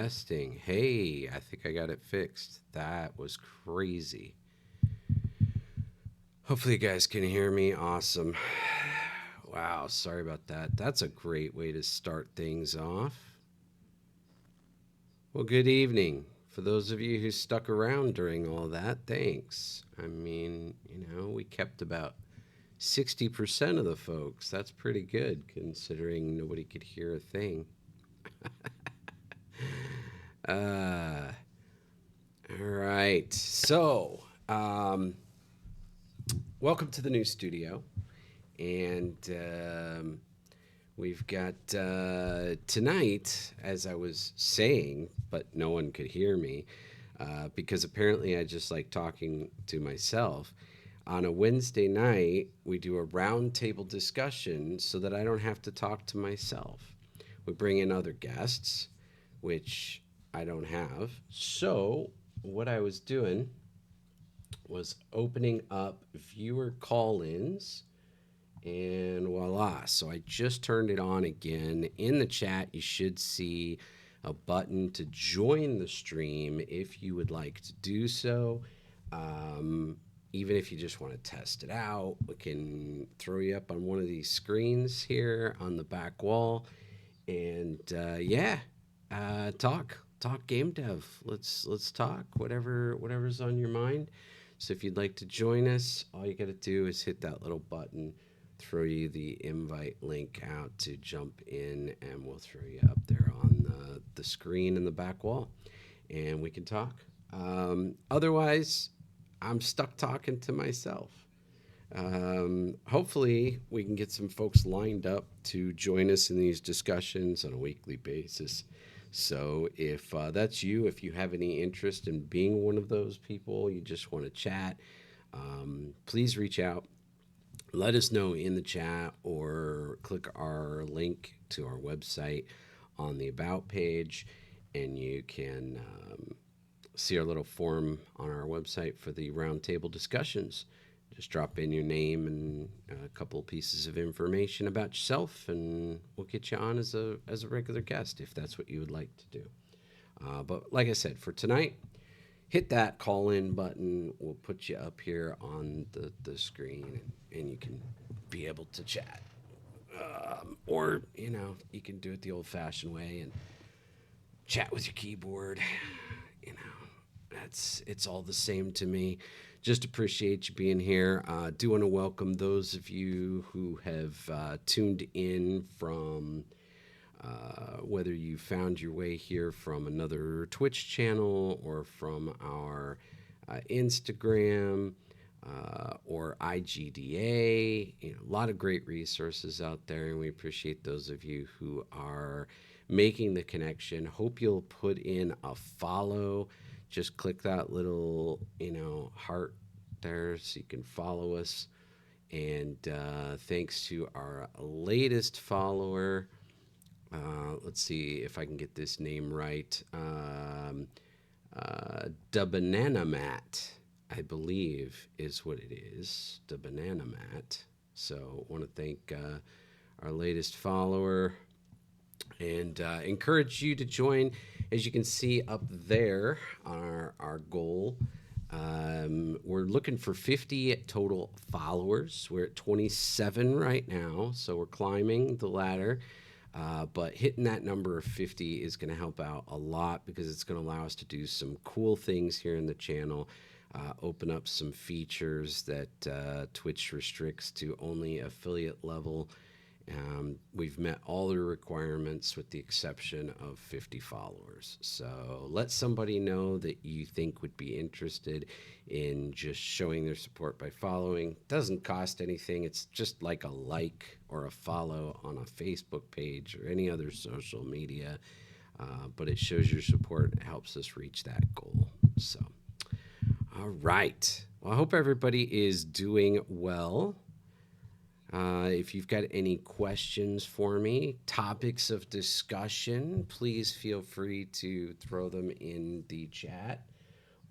testing. Hey, I think I got it fixed. That was crazy. Hopefully, you guys can hear me. Awesome. Wow, sorry about that. That's a great way to start things off. Well, good evening. For those of you who stuck around during all that, thanks. I mean, we kept about 60% of the folks. That's pretty good considering nobody could hear a thing. Uh, all right. So, welcome to the new studio. And we've got tonight, as I was saying, but no one could hear me because apparently I just like talking to myself. On a Wednesday night, we do a roundtable discussion so that I don't have to talk to myself. We bring in other guests, which I don't have. So, what I was doing was opening up viewer call ins, and voila. So, I just turned it on again. In the chat, you should see a button to join the stream if you would like to do so. Even if you just want to test it out, we can throw you up on one of these screens here on the back wall, and talk game dev. Let's talk whatever's on your mind. So if you'd like to join us, all you got to do is hit that little button, throw you the invite link out to jump in, and we'll throw you up there on the screen in the back wall, and we can talk. Otherwise, I'm stuck talking to myself. Hopefully, we can get some folks lined up to join us in these discussions on a weekly basis. So, if that's you, if you have any interest in being one of those people, you just want to chat, please reach out. Let us know in the chat or click our link to our website on the About page, and you can see our little form on our website for the roundtable discussions. Just drop in your name and a couple of pieces of information about yourself, and we'll get you on as a regular guest if that's what you would like to do. But like I said, for tonight, hit that call in button. We'll put you up here on the screen, and you can be able to chat. Or, you can do it the old fashioned way and chat with your keyboard. It's all the same to me. Just appreciate you being here. Do want to welcome those of you who have tuned in from whether you found your way here from another Twitch channel or from our Instagram or IGDA. A lot of great resources out there, and we appreciate those of you who are making the connection. Hope you'll put in a follow. Just click that little, heart there so you can follow us. And thanks to our latest follower, let's see if I can get this name right. Da Banana Mat, I believe, is what it is. Da Banana Mat. So, want to thank our latest follower and encourage you to join. As you can see up there, our goal, we're looking for 50 total followers. We're at 27 right now, so we're climbing the ladder. But hitting that number of 50 is going to help out a lot because it's going to allow us to do some cool things here in the channel, open up some features that Twitch restricts to only affiliate level. We've met all the requirements with the exception of 50 followers. So let somebody know that you think would be interested in just showing their support by following. Doesn't cost anything. It's just like a like or a follow on a Facebook page or any other social media. But it shows your support and helps us reach that goal. So, all right. Well, I hope everybody is doing well. If you've got any questions for me, topics of discussion, please feel free to throw them in the chat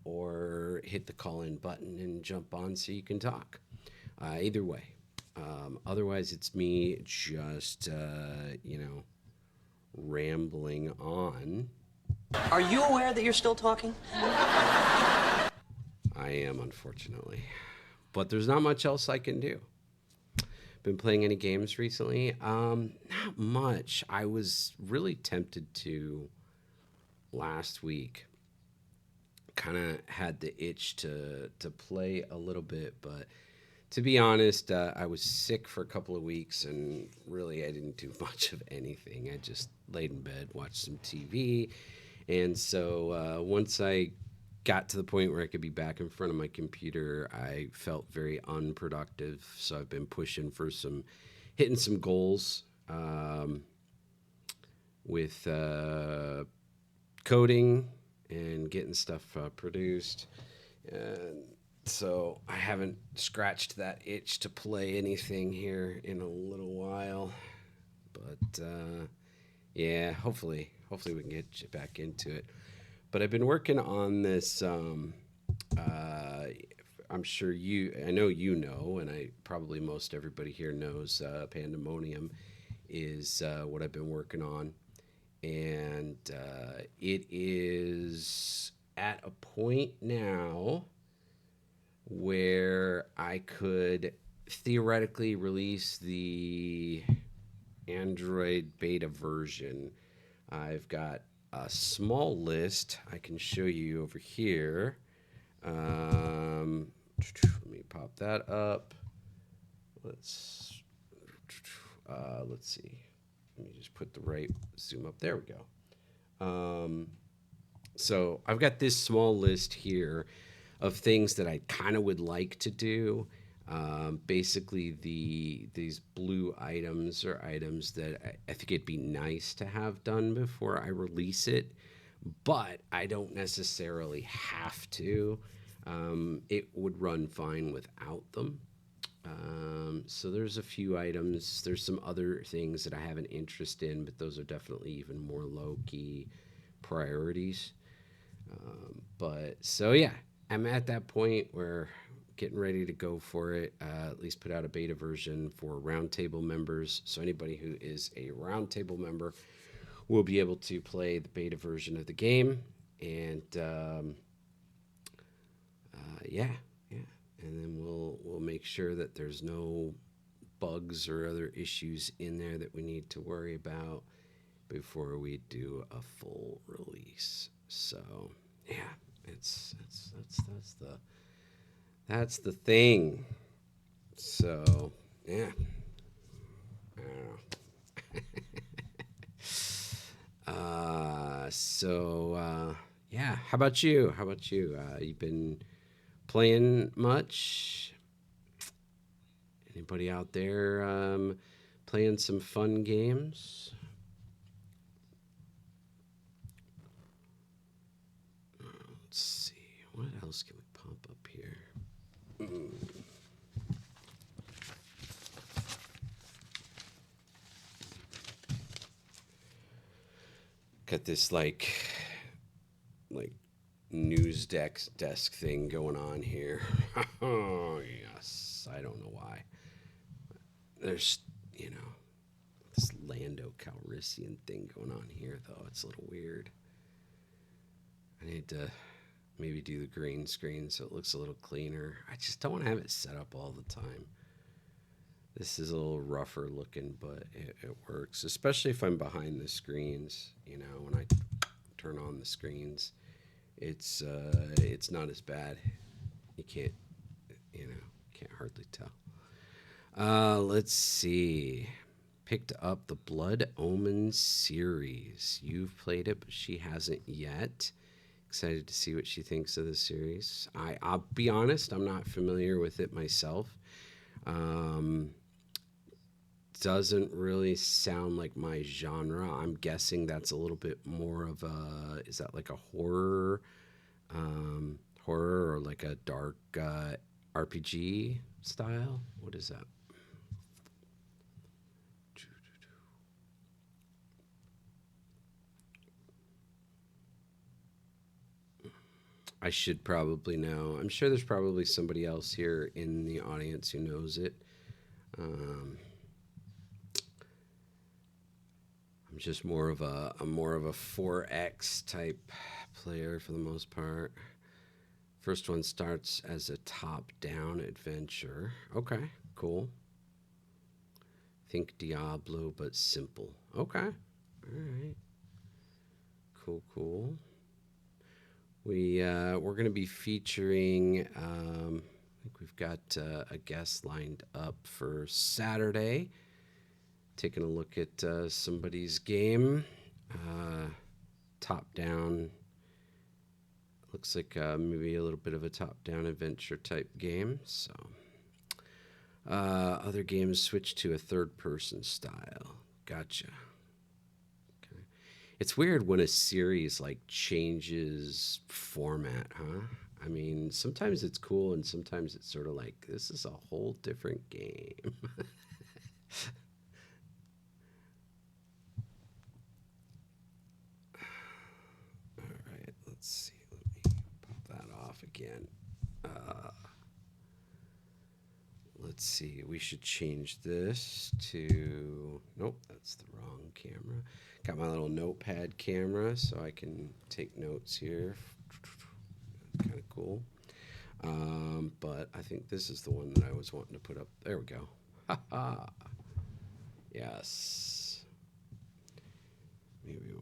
or hit the call-in button and jump on so you can talk. Either way. Otherwise, it's me just, rambling on. Are you aware that you're still talking? I am, unfortunately. But there's not much else I can do. Been playing any games recently? Not much. I was really tempted to last week. Kind of had the itch to play a little bit, but to be honest, I was sick for a couple of weeks, and really I didn't do much of anything. I just laid in bed, watched some TV, and so once I got to the point where I could be back in front of my computer, I felt very unproductive. So I've been pushing for hitting some goals with coding and getting stuff produced. And so I haven't scratched that itch to play anything here in a little while. But yeah, hopefully we can get back into it. But I've been working on this. Uh, I'm sure I know you know, and I probably most everybody here knows. Pandemonium is what I've been working on, and it is at a point now where I could theoretically release the Android beta version. I've got a small list I can show you over here. Let me pop that up. Let's let's see. Let me just put the right zoom up. There we go. So I've got this small list here of things that I kind of would like to do. Basically, these blue items are items that I think it'd be nice to have done before I release it, but I don't necessarily have to. It would run fine without them. So there's a few items. There's some other things that I have an interest in, but those are definitely even more low key priorities. But so yeah, I'm at that point where getting ready to go for it. At least put out a beta version for roundtable members. So anybody who is a roundtable member will be able to play the beta version of the game. And yeah, yeah, and then we'll make sure that there's no bugs or other issues in there that we need to worry about before we do a full release. So yeah, that's the thing. So yeah, I don't know. Yeah, how about you? How about you? You've been playing much? Anybody out there playing some fun games? Let's see. What else can we pump up here? Got this like desk thing going on here. Oh yes, I don't know why. There's this Lando Calrissian thing going on here though. It's a little weird. I need to maybe do the green screen so it looks a little cleaner. I just don't want to have it set up all the time. This is a little rougher looking, but it works, especially if I'm behind the screens. When I turn on the screens, it's not as bad. You can't hardly tell. Let's see. Picked up the Blood Omen series. You've played it, but she hasn't yet. Excited to see what she thinks of the series. I'll be honest, I'm not familiar with it myself. Um, doesn't really sound like my genre. I'm guessing that's a little bit more of is that like a horror or like a dark RPG style? What is that? I should probably know. I'm sure there's probably somebody else here in the audience who knows it. I'm I'm just more of a 4X type player for the most part. First one starts as a top-down adventure. Okay, cool. Think Diablo, but simple. Okay, all right. Cool, cool. We're going to be featuring. I think we've got a guest lined up for Saturday. Taking a look at somebody's game, top down. Looks like maybe a little bit of a top down adventure type game. So other games switch to a third person style. Gotcha. It's weird when a series like changes format, huh? I mean, sometimes it's cool and sometimes it's sort of like this is a whole different game. All right, let's see. Let me pop that off again. Let's see. We should change this to. Nope, that's the wrong camera. Got my little notepad camera so I can take notes here. Kind of cool. But I think this is the one that I was wanting to put up. There we go. Ha ha. Yes. Maybe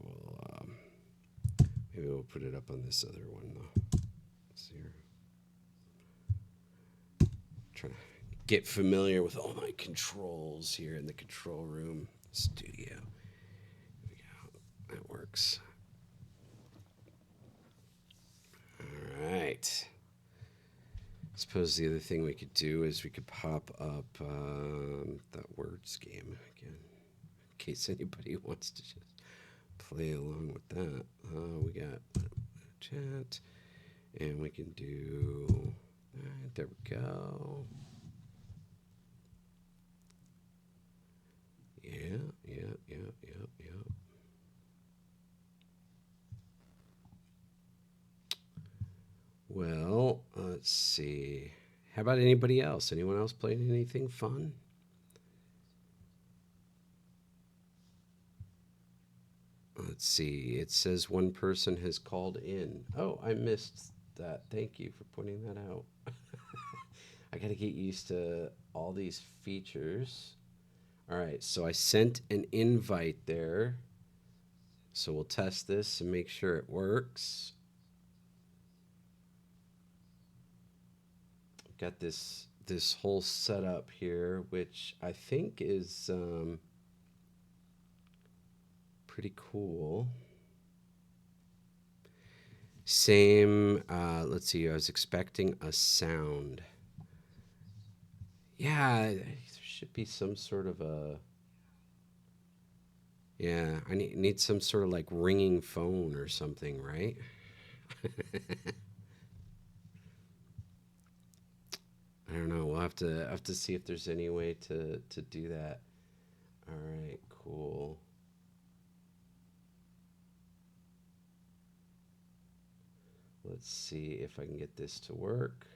we'll put it up on this other one though. Let's see here. Trying to get familiar with all my controls here in the control room studio. There we go. That works. All right. I suppose the other thing we could do is we could pop up that words game again, in case anybody wants to just play along with that. We got chat, and we can do. All right, there we go. Yeah. Well, let's see. How about anybody else? Anyone else playing anything fun? Let's see. It says one person has called in. Oh, I missed that. Thank you for pointing that out. I got to get used to all these features. All right, so I sent an invite there. So we'll test this and make sure it works. Got this whole setup here, which I think is pretty cool. Same. Let's see. I was expecting a sound. Yeah, there should be some sort of a. Yeah, I need some sort of like ringing phone or something, right? I don't know. We'll have to see if there's any way to do that. All right, cool. Let's see if I can get this to work.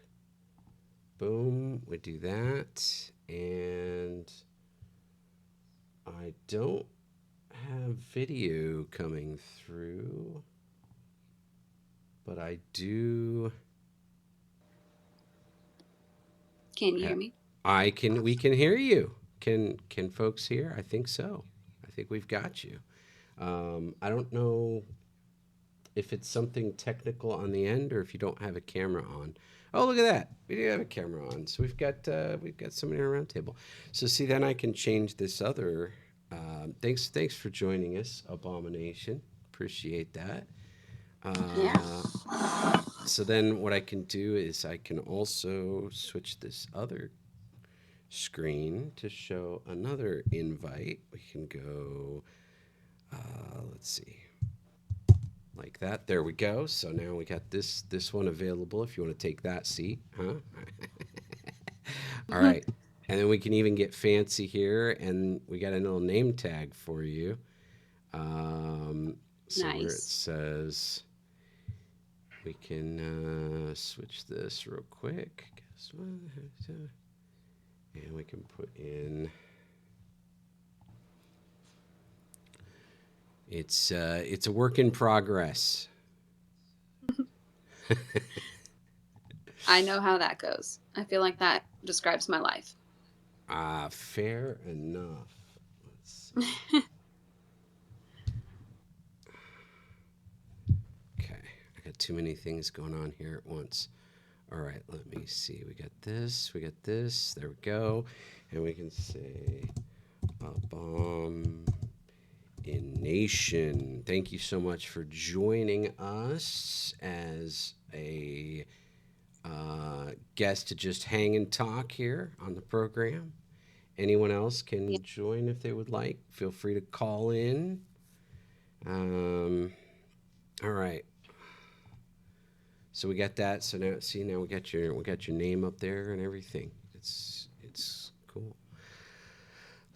Boom, we do that. And I don't have video coming through, but I do. Can you hear me? We can hear you. Can folks hear? I think so. I think we've got you. I don't know if it's something technical on the end or if you don't have a camera on. Oh, look at that. We do have a camera on. So we've got somebody on a round table. So see, then I can change this other. Thanks for joining us, Abomination. Appreciate that. Yes. So then what I can do is I can also switch this other screen to show another invite. We can go, let's see, like that. There we go. So now we got this one available if you want to take that seat, huh? All right. And then we can even get fancy here, and we got a little name tag for you. So where it Nice. says, we can switch this real quick. Guess what? And we can put in It's a work in progress. I know how that goes. I feel like that describes my life. Fair enough. Let's see. Okay, I got too many things going on here at once. All right, let me see. We got this. We got this. There we go. And we can say bomb in nation. Thank you so much for joining us as a guest to just hang and talk here on the program. Anyone else Yeah. can join if they would like. Feel free to call in. Um, all right. So we got that. So now, see, now we got your name up there and everything. It's cool,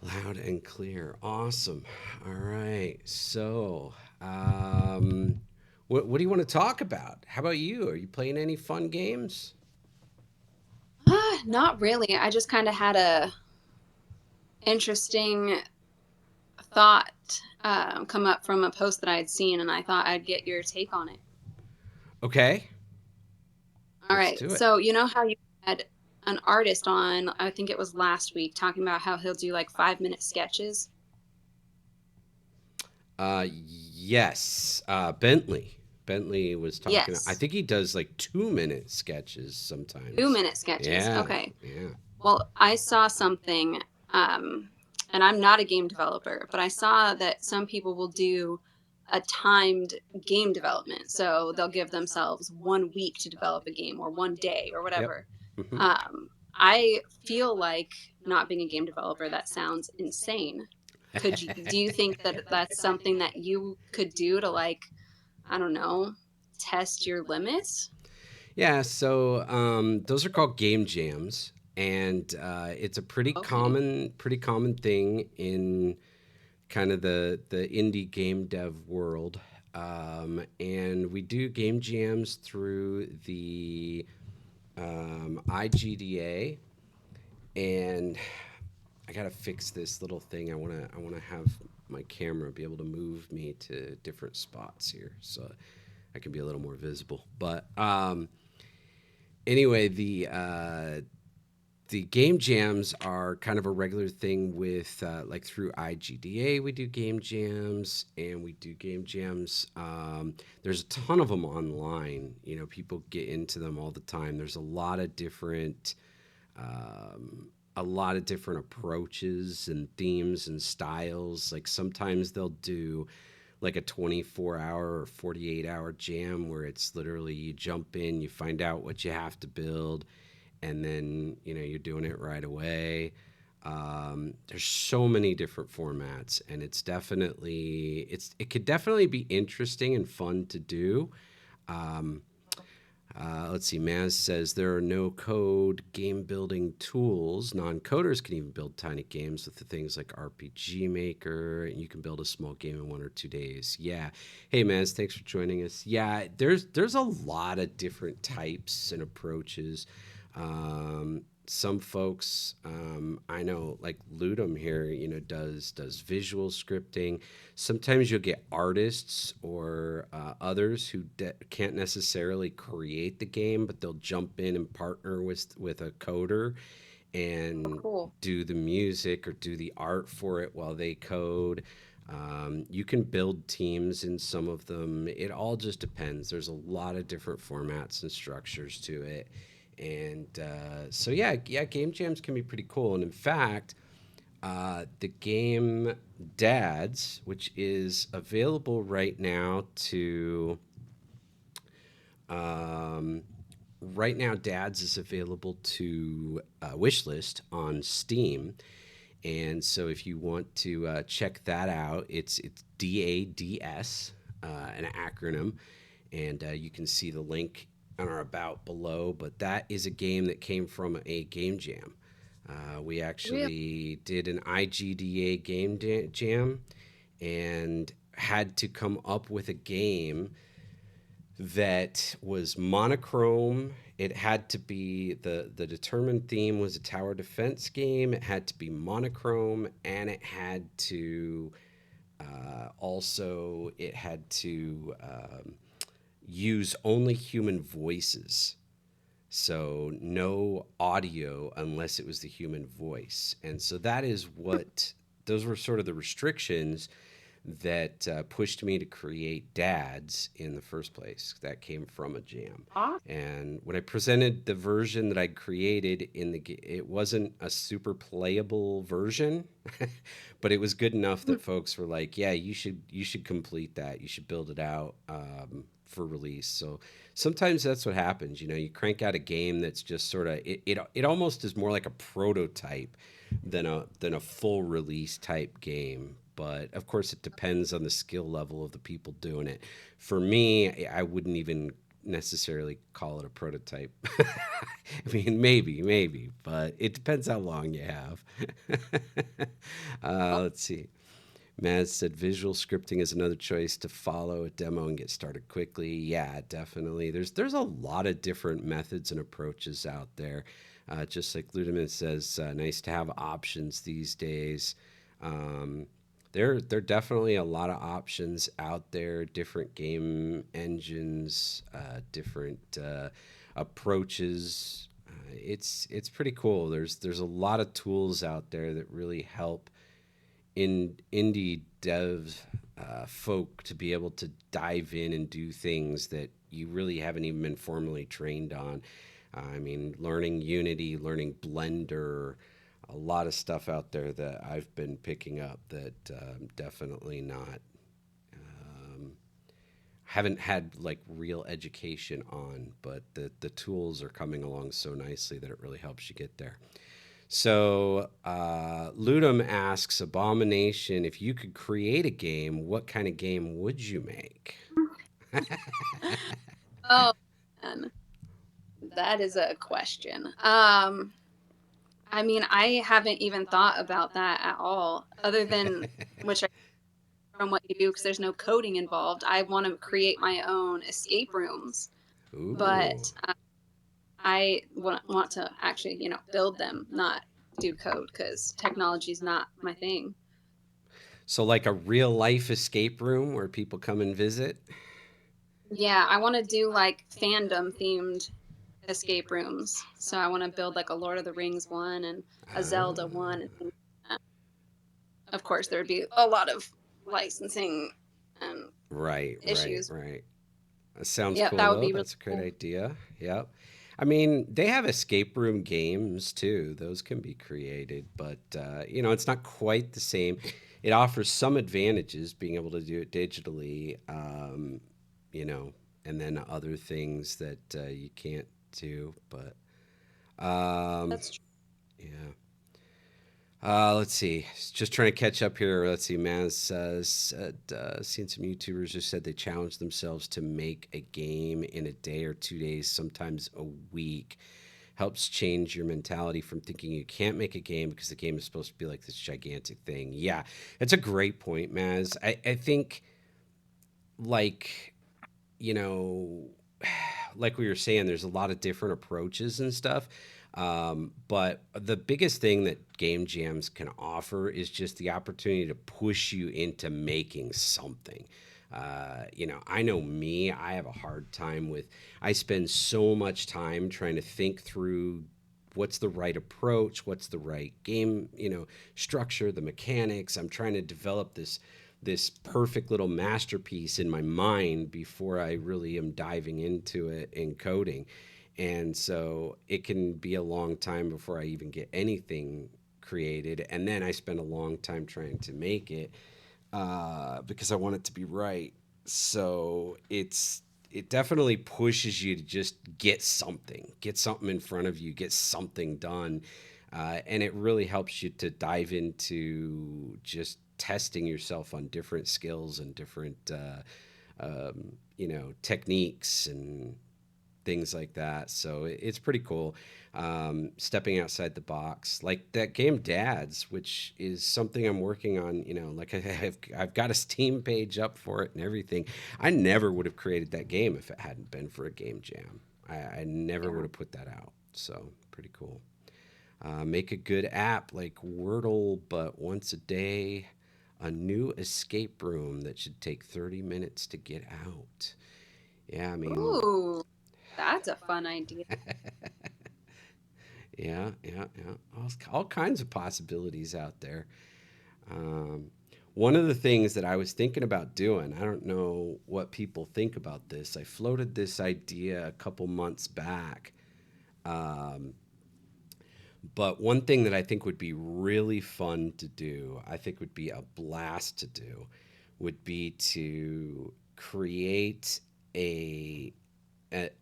loud and clear. Awesome. All right. So, what do you want to talk about? How about you? Are you playing any fun games? Not really. I just kind of had a interesting thought come up from a post that I had seen, and I thought I'd get your take on it. Okay, All let's right. do it. So you know how you had an artist on, I think it was last week, talking about how he'll do like 5-minute sketches. Yes, Bentley. Bentley was talking. I Yes. think he does like 2 minute sketches sometimes. 2-minute sketches. Yeah, Okay. yeah. Well, I saw something, um, and I'm not a game developer, but I saw that some people will do a timed game development. So they'll give themselves 1 week to develop a game or 1 day or Yep. whatever. Hmm. I feel like, not being a game developer, that sounds insane. Do you think that that's something that you could do to, like, I don't know, test your limits? Yeah, so those are called game jams, and it's a Okay. pretty common thing in kind of the indie game dev world. And we do game jams through the IGDA, and I gotta fix this little thing. I wanna have my camera be able to move me to different spots here, so I can be a little more visible. But anyway, the game jams are kind of a regular thing with like through IGDA. We do game jams, and we do game jams. There's a ton of them online. You know, people get into them all the time. There's a lot of different approaches and themes and styles. Like sometimes they'll do like a 24-hour or 48-hour jam where it's literally you jump in, you find out what you have to build, and then you know you're doing it right away. There's so many different formats, and it could definitely be interesting and fun to do. Um, let's see. Maz says there are no code game building tools. Non coders can even build tiny games with the things like RPG Maker, and you can build a small game in 1 or 2 days. Yeah. Hey, Maz, thanks for joining us. Yeah, there's a lot of different types and approaches. Some folks I know, like Ludum here, you know, does visual scripting. Sometimes you'll get artists or others who can't necessarily create the game, but they'll jump in and partner with a coder and Cool. do the music or do the art for it while they code. You can build teams in some of them. It all just depends. There's a lot of different formats and structures to it. And so, yeah, yeah, game jams can be pretty cool. And in fact, the game Dads, which is available um, right now, Dads is available to wishlist on Steam. And so, if you want to check that out, it's DADS, an acronym, and you can see the link on our about below. But that is a game that came from a game jam. We Real. actually did an IGDA jam and had to come up with a game that was monochrome. It had to be the determined theme was a tower defense game. It had to be monochrome, and it had to Also, it had to use only human voices. So no audio unless it was the human voice. And so that is what, those were sort of the restrictions that pushed me to create Dads in the first place. That came from a jam. Awesome. And when I presented the version that I'd created it wasn't a super playable version, but it was good enough that folks were like, "Yeah, you should complete that. You should build it out for release." So sometimes that's what happens. You know, you crank out a game that's just sort of it almost is more like a prototype than a full release type game. But of course, it depends on the skill level of the people doing it. For me, I wouldn't even necessarily call it a prototype. I mean, maybe, but it depends how long you have. Let's see. Maz said visual scripting is another choice to follow a demo and get started quickly. Yeah, definitely. There's a lot of different methods and approaches out there. Just like Ludeman says, nice to have options these days. Um, there are definitely a lot of options out there, different game engines, different approaches. It's pretty cool. There's a lot of tools out there that really help in indie dev folk to be able to dive in and do things that you really haven't even been formally trained on. I mean, learning Unity, learning Blender, a lot of stuff out there that I've been picking up that definitely not haven't had like real education on, but the tools are coming along so nicely that it really helps you get there. So, Ludum asks Abomination, if you could create a game, what kind of game would you make? Oh, man, that is a question. I mean, I haven't even thought about that at all, other than which I from what you do because there's no coding involved. I want to create my own escape rooms, Ooh. but I want to actually, build them, not do code because technology is not my thing. So, like a real life escape room where people come and visit? Yeah, I want to do like fandom themed escape rooms. So I want to build like a Lord of the Rings one and a Zelda one. Ah, And things like that. Of course, there would be a lot of licensing um, issues. right. That sounds Yep, cool that would though. be really That's a great cool. idea. Yep. I mean, they have escape room games too. Those can be created, but it's not quite the same. It offers some advantages being able to do it digitally, you know, and then other things that you can't do. But um, That's true. yeah. Let's see. Just trying to catch up here. Let's see. Maz said, seen some YouTubers who said they challenged themselves to make a game in a day or 2 days, sometimes a week. Helps change your mentality from thinking you can't make a game because the game is supposed to be like this gigantic thing. Yeah, it's a great point, Maz. I think, like, you know, like we were saying, there's a lot of different approaches and stuff. But the biggest thing that game jams can offer is just the opportunity to push you into making something. I know me, I have a hard time with, I spend so much time trying to think through what's the right approach, what's the right game, structure, the mechanics. I'm trying to develop this perfect little masterpiece in my mind before I really am diving into it in coding. And so it can be a long time before I even get anything created. And then I spend a long time trying to make it because I want it to be right. So it definitely pushes you to just get something in front of you, get something done. And it really helps you to dive into just testing yourself on different skills and different, techniques and things like that. So it's pretty cool. Stepping outside the box, like that game Dads, which is something I'm working on. Like I've got a Steam page up for it and everything. I never would have created that game if it hadn't been for a game jam. I never would Yeah. have put that out. So pretty cool. Make a good app like Wordle, but once a day. a new escape room that should take 30 minutes to get out. Yeah, I mean, Ooh, that's a fun idea. yeah. All kinds of possibilities out there. Um, One of the things that I was thinking about doing, I don't know what people think about this. I floated this idea a couple months back. Um, but one thing that I think would be really fun to do, I think would be a blast to do, would be to create a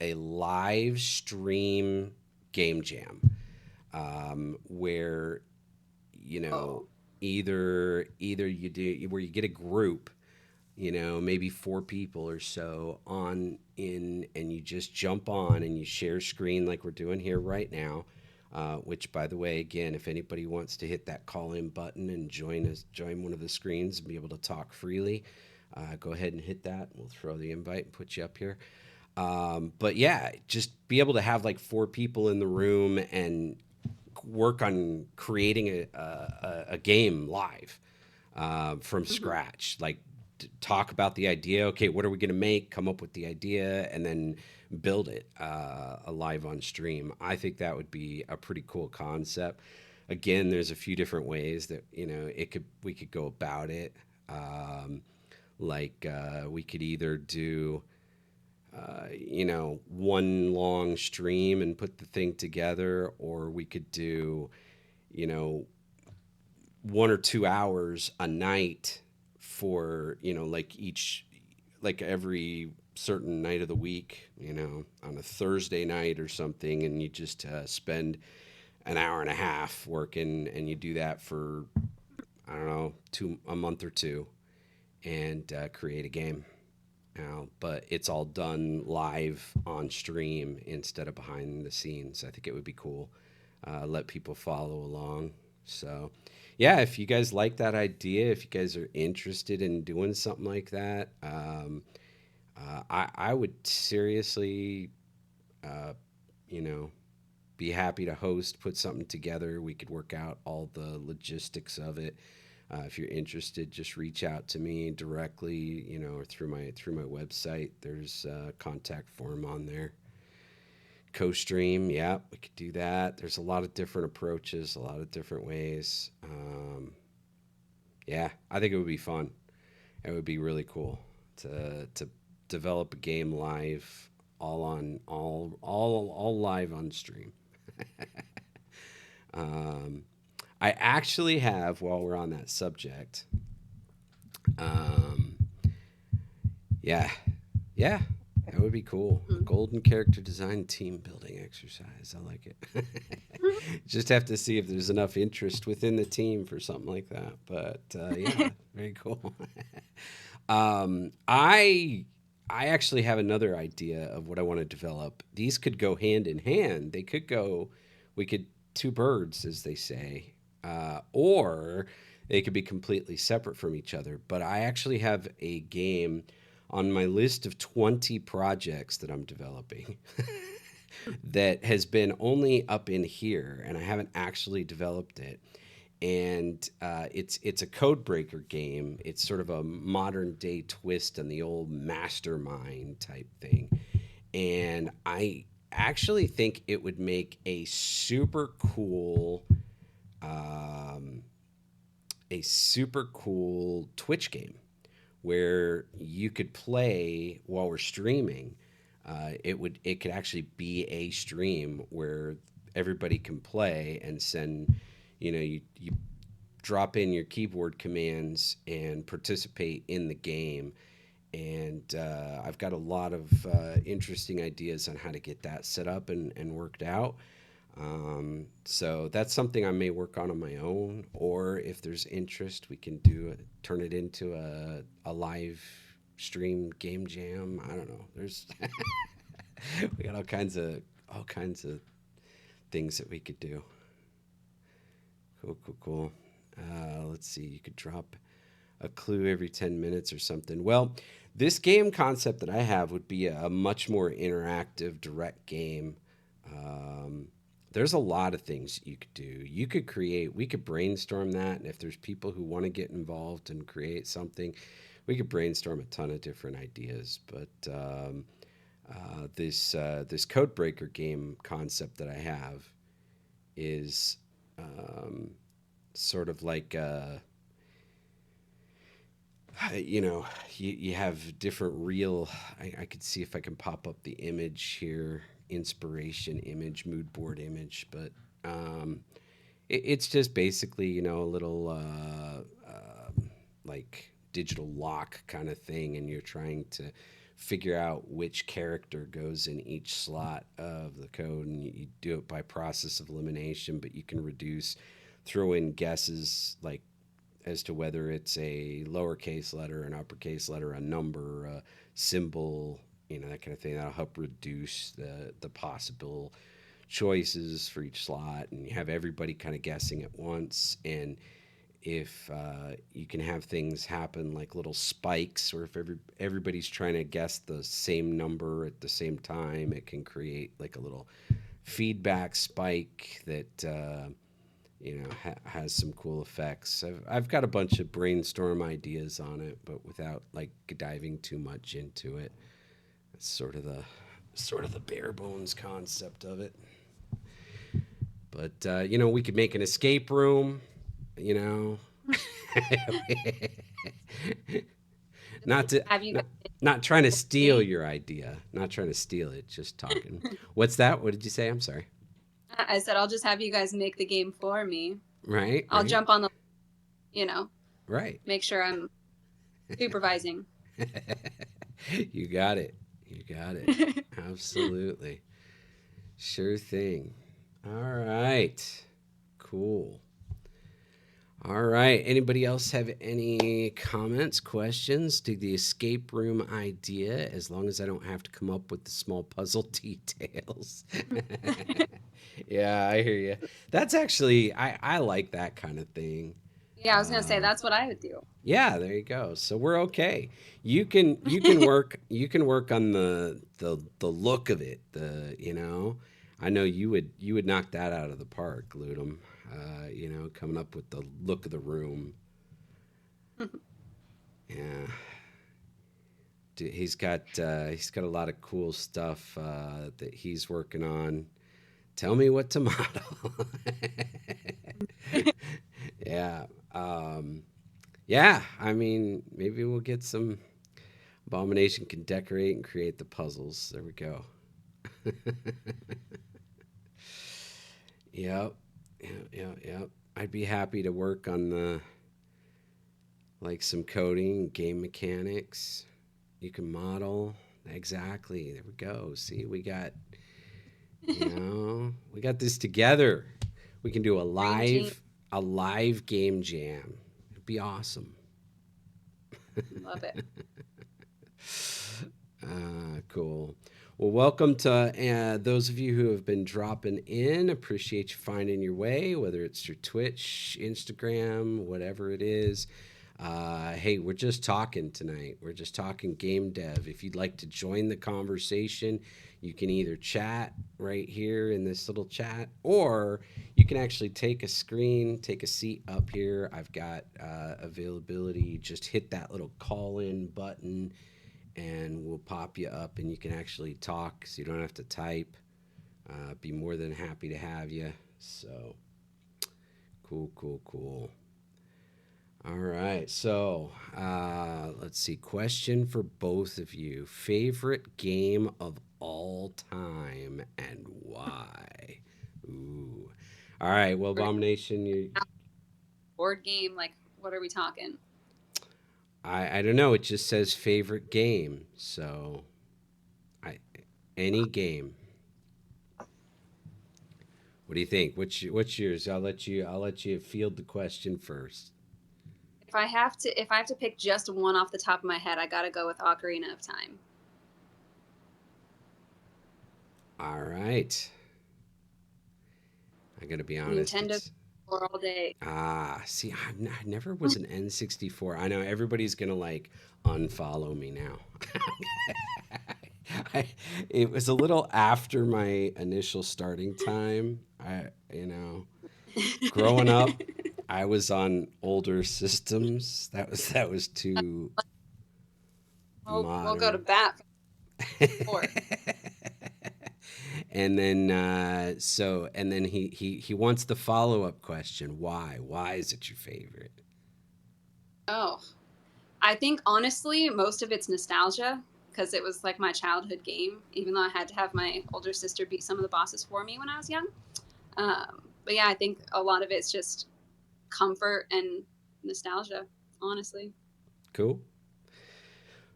a live stream game jam, where you know Oh, either you do where you get a group, maybe four people or so on in, and you just jump on and you share screen like we're doing here right now. Which, by the way, again, if anybody wants to hit that call in button and join one of the screens and be able to talk freely, go ahead and hit that. We'll throw the invite and put you up here. But yeah, just be able to have like four people in the room and work on creating a game live, from hmm. scratch. Like, talk about the idea. Okay, what are we going to make? Come up with the idea and then build it, live on stream. I think that would be a pretty cool concept. Again, there's a few different ways that it could we could go about it. Um, we could either do one long stream and put the thing together, or we could do, you know, 1 or 2 hours a night for, like every certain night of the week, on a Thursday night or something, and you just spend an hour and a half working, and you do that for, I don't know, a month or two, and create a game now, but it's all done live on stream instead of behind the scenes. I think it would be cool. Let people follow along. So, yeah, if you guys like that idea, if you guys are interested in doing something like that, I would seriously, uh, you know, be happy to host, put something together. We could work out all the logistics of it. If you're interested, just reach out to me directly, or through my website. There's a contact form on there. Co-stream, yeah, we could do that. There's a lot of different approaches, a lot of different ways. Yeah, I think it would be fun. It would be really cool to develop a game live, all live on stream. Um, I actually have, while we're on that subject, um, yeah, yeah, that would be cool. A Hmm. golden character design team building exercise. I like it. Just have to see if there's enough interest within the team for something like that. But yeah, very cool. I actually have another idea of what I want to develop. These could go hand in hand. They could go. We could two birds, as they say, or they could be completely separate from each other. But I actually have a game on my list of 20 projects that I'm developing that has been only up in here, and I haven't actually developed it. And it's a code breaker game. It's sort of a modern day twist on the old mastermind type thing. And I actually think it would make um, a super cool Twitch game where you could play while we're streaming. It could actually be a stream where everybody can play and send, you drop in your keyboard commands and participate in the game. And I've got a lot of interesting ideas on how to get that set up and worked out. So that's something I may work on my own, or if there's interest, we can turn it into a live stream game jam. I don't know. There's we got all kinds of things that we could do. Cool. Let's see. You could drop a clue every 10 minutes or something. Well, this game concept that I have would be a much more interactive, direct game. Um, there's a lot of things you could do. You could create, we could brainstorm that. And if there's people who want to get involved and create something, we could brainstorm a ton of different ideas. But this code breaker game concept that I have is sort of like you have different real. I could see if I can pop up the image here, inspiration image, mood board image, but it's just basically a little like digital lock kind of thing, and you're trying to figure out which character goes in each slot of the code, and you do it by process of elimination, but you can throw in guesses like as to whether it's a lowercase letter, an uppercase letter, a number, a symbol, that kind of thing. That'll help reduce the possible choices for each slot, and you have everybody kind of guessing at once. And if you can have things happen like little spikes, or if everybody's trying to guess the same number at the same time, it can create like a little feedback spike that has some cool effects. I've got a bunch of brainstorm ideas on it, but without like diving too much into it. It's sort of the bare bones concept of it. But we could make an escape room. Not to Have you? not trying to steal your idea. Not trying to steal it. Just talking. What's that? What did you say? I'm sorry. I said I'll just have you guys make the game for me. Right. I'll right, jump on the, Right. make sure I'm supervising. You got it. You got it. Absolutely. Sure thing. All right. Cool. All right. Anybody else have any comments, questions to the escape room idea, as long as I don't have to come up with the small puzzle details? Yeah, I hear you. That's actually, I like that kind of thing. Yeah, I was gonna say that's what I would do. Yeah, there you go. So we're okay. You can work on the look of it. I know you would knock that out of the park, Ludum. Coming up with the look of the room. Yeah, dude, he's got a lot of cool stuff that he's working on. Tell me what to model. Yeah. Yeah, I mean, maybe we'll get some. Abomination can decorate and create the puzzles. There we go. Yep. Yep. I'd be happy to work on like some coding, game mechanics. You can model. Exactly. There we go. See, we got this together. We can do a live game jam. It'd be awesome. Love it. Cool. Well, welcome to those of you who have been dropping in. Appreciate you finding your way, whether it's through Twitch, Instagram, whatever it is. Hey, we're just talking tonight. We're just talking game dev. If you'd like to join the conversation, you can either chat right here in this little chat, or you can actually take a seat up here. I've got availability. Just hit that little call in button and we'll pop you up, and you can actually talk, so you don't have to type. Be more than happy to have you. So cool. All right, so let's see. Question for both of you: favorite game of all time and why? Ooh. All right. Well, Abomination, Board game, like what are we talking? I don't know. It just says favorite game, so any game. What do you think? What's yours? I'll let you field the question first. If I have to pick just one off the top of my head, I gotta go with Ocarina of Time. All right. I gotta be honest. Nintendo for all day. See, I never was an N64. I know everybody's gonna like unfollow me now. I, it was a little after my initial starting time. Growing up, I was on older systems. That was too We'll go to modern. bat for And then he wants the follow-up question. Why is it your favorite? Oh, I think honestly, most of it's nostalgia because it was like my childhood game, even though I had to have my older sister beat some of the bosses for me when I was young. But yeah, I think a lot of it's just comfort and nostalgia, honestly. Cool.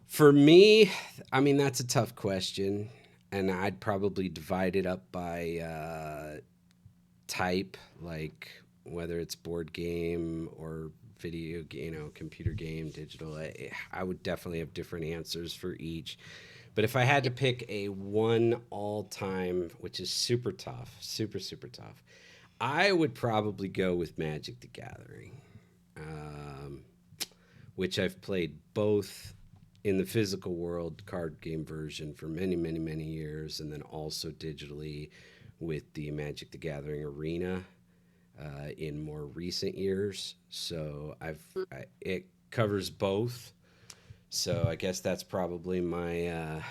For me, I mean, that's a tough question, and I'd probably divide it up by type, like whether it's board game or computer game, digital. I would definitely have different answers for each. But if I had to pick a one all time, which is super tough, super, super tough, I would probably go with Magic the Gathering, um, which I've played both in the physical world card game version for many, many, many years, and then also digitally with the Magic the Gathering Arena in more recent years. So it covers both. So I guess that's probably my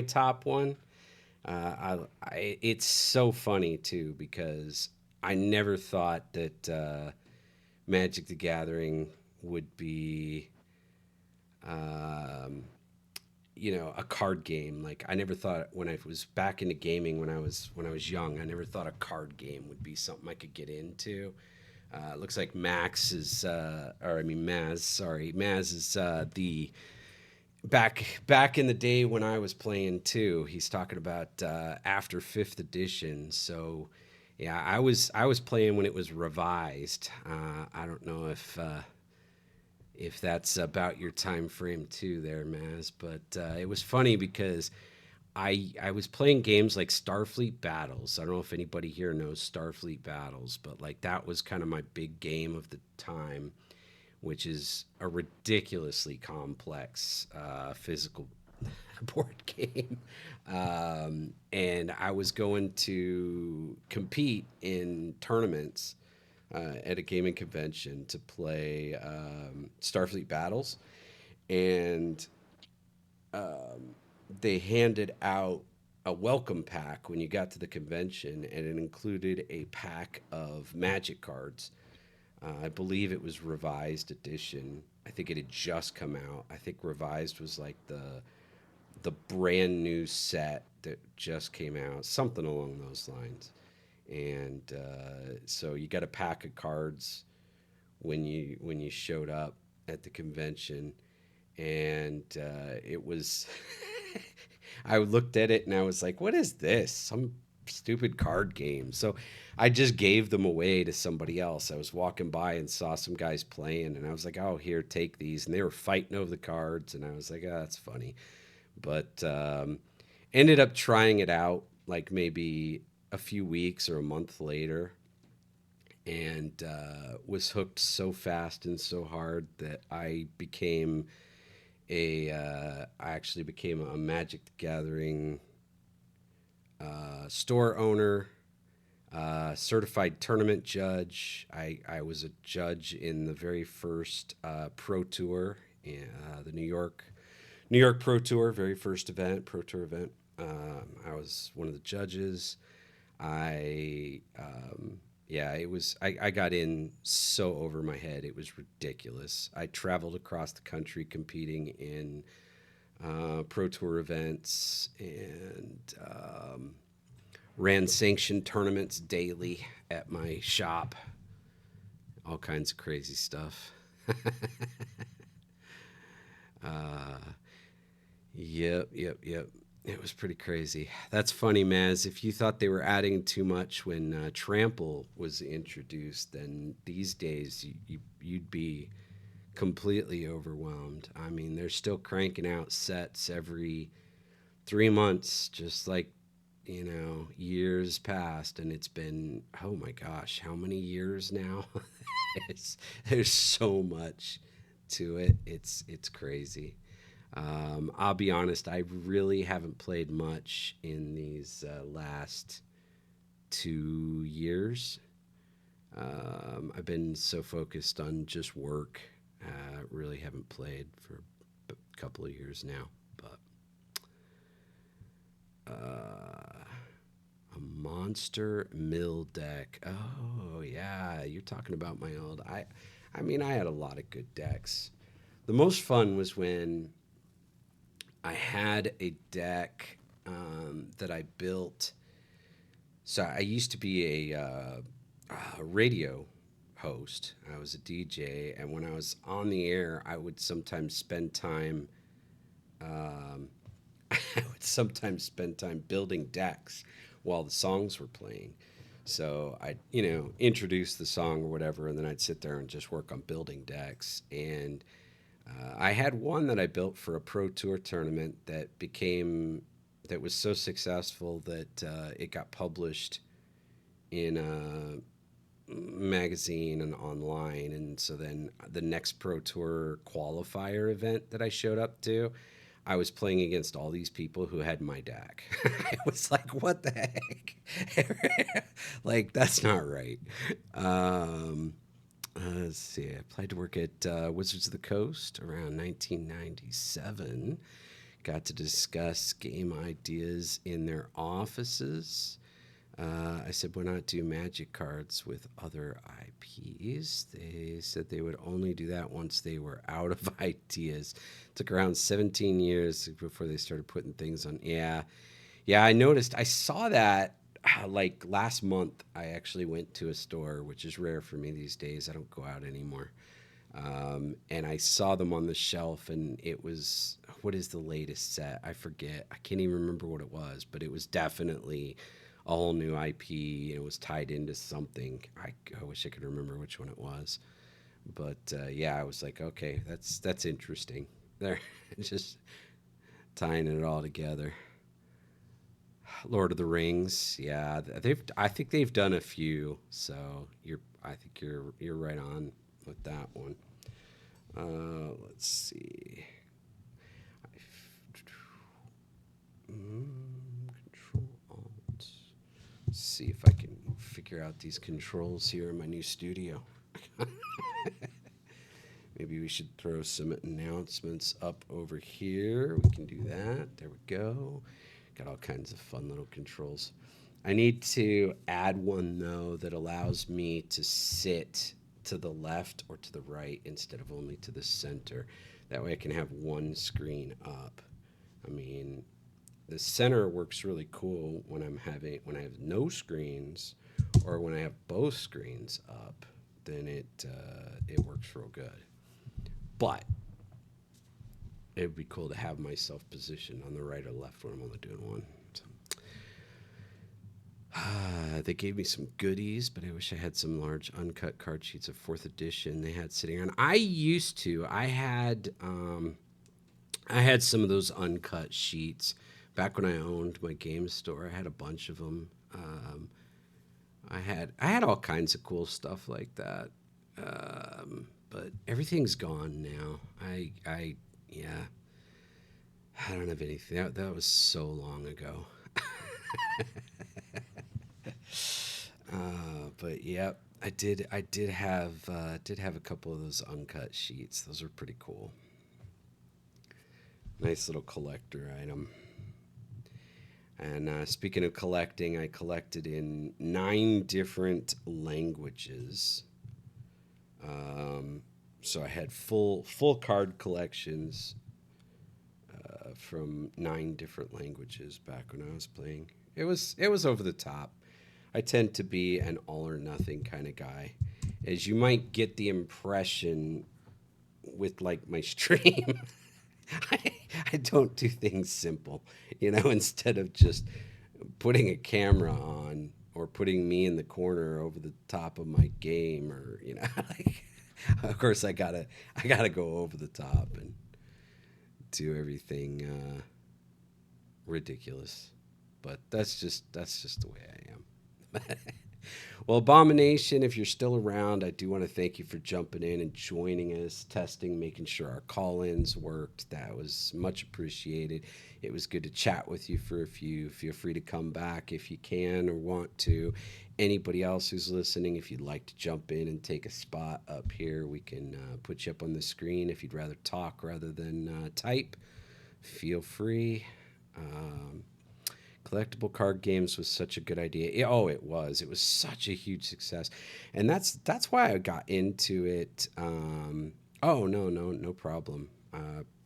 top one. It's so funny too because I never thought that Magic the Gathering would be um, a card game. Like I never thought when I was back into gaming when I was young, I never thought a card game would be something I could get into. It looks like Max is, or I mean Maz. Sorry, Maz is the back in the day when I was playing too. He's talking about after fifth edition. So yeah, I was playing when it was revised. I don't know if that's about your time frame too, there, Maz. But it was funny because I was playing games like Starfleet Battles. I don't know if anybody here knows Starfleet Battles, but like that was kind of my big game of the time, which is a ridiculously complex physical board game. And I was going to compete in tournaments at a gaming convention to play Starfleet Battles. And they handed out a welcome pack when you got to the convention, and it included a pack of magic cards. I believe it was revised edition. I think it had just come out. I think revised was like the brand new set that just came out, something along those lines. And so you got a pack of cards when you showed up at the convention, and it was. I looked at it and I was like, "What is this? Some stupid card game." So I just gave them away to somebody else. I was walking by and saw some guys playing, and I was like, "Oh, here, take these." And they were fighting over the cards, and I was like, "Oh, that's funny." But ended up trying it out like maybe a few weeks or a month later, and was hooked so fast and so hard that I actually became a Magic the Gathering store owner, certified tournament judge. I was a judge in the very first Pro Tour, the New York Pro Tour, very first event, Pro Tour event. I was one of the judges. I yeah, I got in so over my head. It was ridiculous. I traveled across the country competing in Pro Tour events and ran sanctioned tournaments daily at my shop. All kinds of crazy stuff. Yep, yep, yep. It was pretty crazy. That's funny, Maz. If you thought they were adding too much when Trample was introduced, then these days you'd be completely overwhelmed. I mean, they're still cranking out sets every 3 months, just like years past, and it's been, oh my gosh, how many years now? There's so much to it. It's crazy. I'll be honest, I really haven't played much in these last 2 years. I've been so focused on just work, really haven't played for a couple of years now. But a monster mill deck. Oh yeah, you're talking about my old. I mean, I had a lot of good decks. The most fun was when I had a deck that I built. So I used to be a radio host. I was a DJ, and when I was on the air, I would sometimes spend time. Um, I would sometimes spend time building decks while the songs were playing. So I'd, introduce the song or whatever, and then I'd sit there and just work on building decks. And I had one that I built for a pro tour tournament that was so successful that it got published in a magazine and online. And so then the next pro tour qualifier event that I showed up to, I was playing against all these people who had my deck. I was like, what the heck? Like, that's not right. Um, let's see. I applied to work at Wizards of the Coast around 1997. Got to discuss game ideas in their offices. I said, why not do magic cards with other IPs? They said they would only do that once they were out of ideas. Took around 17 years before they started putting things on. Yeah. Yeah, I noticed. I saw that like last month. I actually went to a store, which is rare for me these days. I don't go out anymore. And I saw them on the shelf, and it was, what is the latest set? I forget. I can't even remember what it was, but it was definitely a whole new IP, and it was tied into something. I wish I could remember which one it was, but yeah, I was like, okay, that's interesting. They're just tying it all together. Lord of the Rings, yeah, I think they've done a few, so I think you're right on with that one. Let's see. Control Alt. See if I can figure out these controls here in my new studio. Maybe we should throw some announcements up over here. We can do that. There we go. Got all kinds of fun little controls. I need to add one, though, that allows me to sit to the left or to the right instead of only to the center. That way I can have one screen up. I mean, the center works really cool when when I have no screens, or when I have both screens up, then it works real good. But it would be cool to have myself positioned on the right or left when I'm only doing one. So, they gave me some goodies, but I wish I had some large uncut card sheets of fourth edition they had sitting around. I had some of those uncut sheets back when I owned my game store. I had a bunch of them. I had all kinds of cool stuff like that. But everything's gone now. Yeah, I don't have anything. That was so long ago. But yep, I did have a couple of those uncut sheets. Those were pretty cool. Nice little collector item. And speaking of collecting, I collected in 9 different languages. So I had full card collections from 9 different languages back when I was playing. It was over the top. I tend to be an all or nothing kind of guy, as you might get the impression with like my stream. I, I don't do things simple, instead of just putting a camera on or putting me in the corner over the top of my game, or like, of course I gotta go over the top and do everything ridiculous. But that's just the way I am. Well, Abomination, if you're still around, I do want to thank you for jumping in and joining us, testing, making sure our call ins worked. That was much appreciated. It was good to chat with you for a few. Feel free to come back if you can or want to. Anybody else who's listening, if you'd like to jump in and take a spot up here, we can put you up on the screen. If you'd rather talk rather than type, feel free. Um, Collectible card games was such a good idea. Oh, it was. It was such a huge success, and that's why I got into it. Oh, no problem.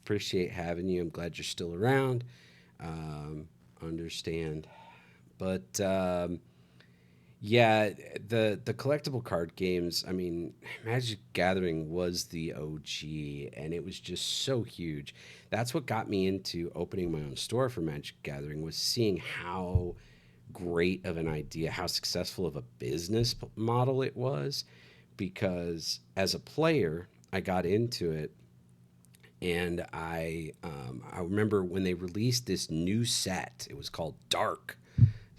Appreciate having you. I'm glad you're still around. Understand, but yeah, the collectible card games. I mean, Magic Gathering was the OG, and it was just so huge. That's what got me into opening my own store for Magic Gathering, was seeing how great of an idea, how successful of a business model it was. Because as a player, I got into it, and I remember when they released this new set. It was called Dark.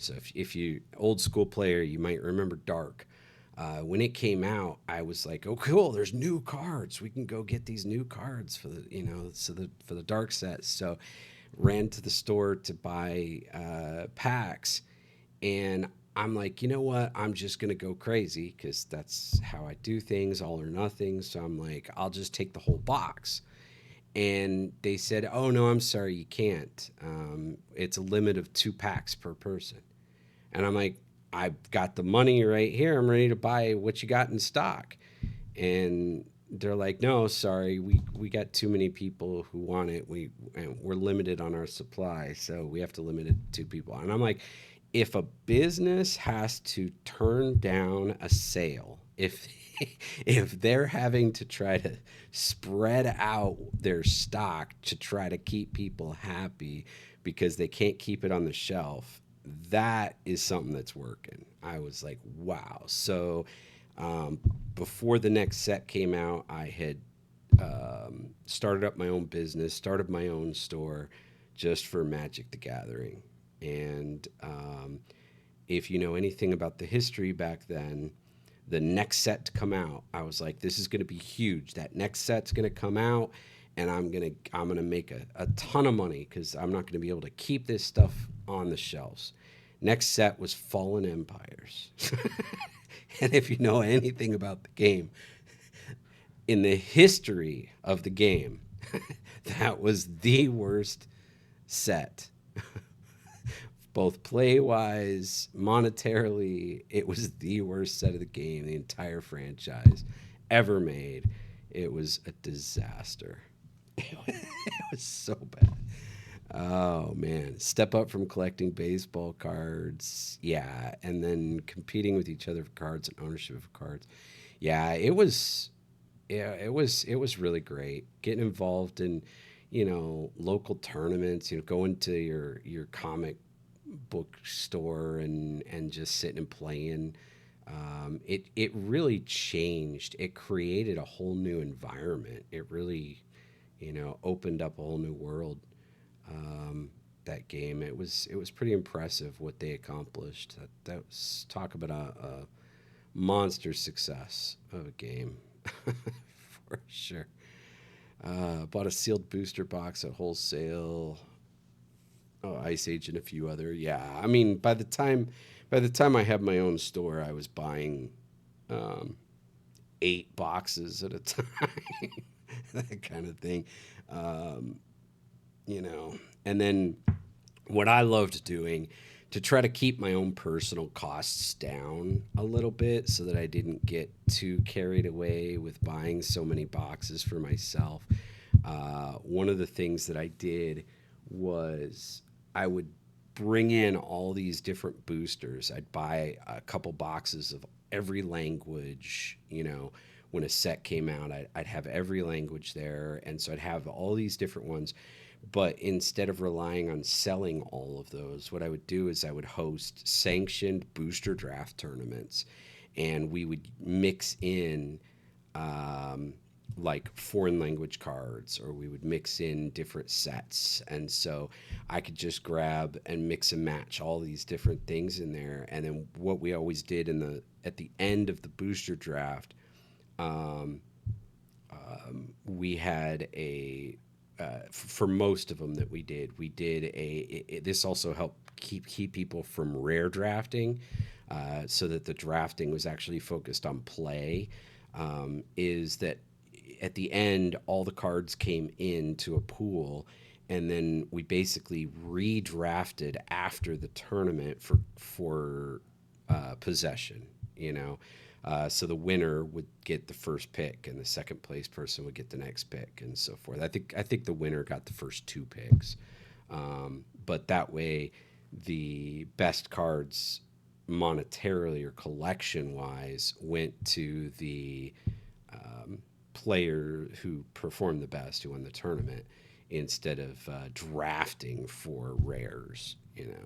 So if you old school player, you might remember Dark. When it came out, I was like, "Oh, cool! There's new cards. We can go get these new cards for the for the Dark set." So, ran to the store to buy packs, and I'm like, you know what? I'm just gonna go crazy because that's how I do things, all or nothing. So I'm like, I'll just take the whole box. And they said, "Oh no, I'm sorry, you can't. It's a limit of 2 packs per person." And I'm like, I've got the money right here. I'm ready to buy what you got in stock. And they're like, no, sorry, we got too many people who want it. We're limited on our supply, so we have to limit it to 2 people. And I'm like, if a business has to turn down a sale, if they're having to try to spread out their stock to try to keep people happy because they can't keep it on the shelf, that is something that's working. I was like, wow. So um, before the next set came out, I had started up my own business, started my own store just for Magic the Gathering. And if you know anything about the history back then, the next set to come out, I was like, this is going to be huge. That next set's going to come out, and I'm gonna make a ton of money because I'm not going to be able to keep this stuff on the shelves. Next set was Fallen Empires. And if you know anything about the game, in the history of the game, that was the worst set. Both play wise, monetarily, it was the worst set of the game, the entire franchise ever made. It was a disaster. It was so bad. Oh man, step up from collecting baseball cards, yeah, and then competing with each other for cards and ownership of cards. Yeah, it was really great getting involved in, local tournaments. Going to your comic book store and just sitting and playing. It really changed. It created a whole new environment. It really, opened up a whole new world. Um, that game. It was pretty impressive what they accomplished. That was talk about a monster success of a game, for sure. Bought a sealed booster box at wholesale. Oh, Ice Age and a few other. Yeah, I mean, by the time I had my own store, I was buying um, 8 boxes at a time, that kind of thing. Um, you know, and then what I loved doing to try to keep my own personal costs down a little bit so that I didn't get too carried away with buying so many boxes for myself. One of the things that I did was I would bring in all these different boosters. I'd buy a couple boxes of every language, when a set came out, I'd have every language there. And so I'd have all these different ones. But instead of relying on selling all of those, what I would do is I would host sanctioned booster draft tournaments, and we would mix in um, like foreign language cards, or we would mix in different sets. And so I could just grab and mix and match all these different things in there. And then what we always did at the end of the booster draft, we had for most of them that we did this also helped keep people from rare drafting, so that the drafting was actually focused on play. Is that at the end, all the cards came into a pool, and then we basically redrafted after the tournament for possession. You know, so the winner would get the first pick, and the second place person would get the next pick, and so forth. I think the winner got the first two picks, but that way, the best cards monetarily or collection wise went to the player who performed the best, who won the tournament, instead of drafting for rares,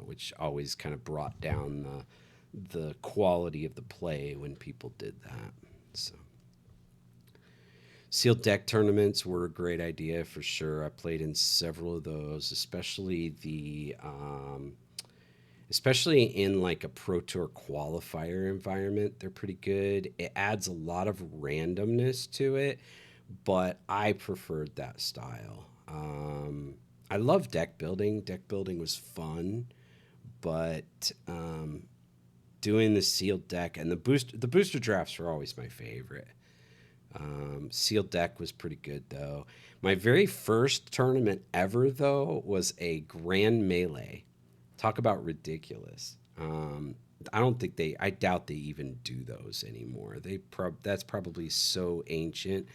which always kind of brought down the quality of the play when people did that. So sealed deck tournaments were a great idea for sure. I played in several of those, especially in like a Pro Tour qualifier environment. They're pretty good. It adds a lot of randomness to it, but I preferred that style. I love deck building. Deck building was fun, but doing the sealed deck and the booster drafts were always my favorite. Sealed deck was pretty good though. My very first tournament ever though was a Grand Melee. Talk about ridiculous. I doubt they even do those anymore. That's probably so ancient.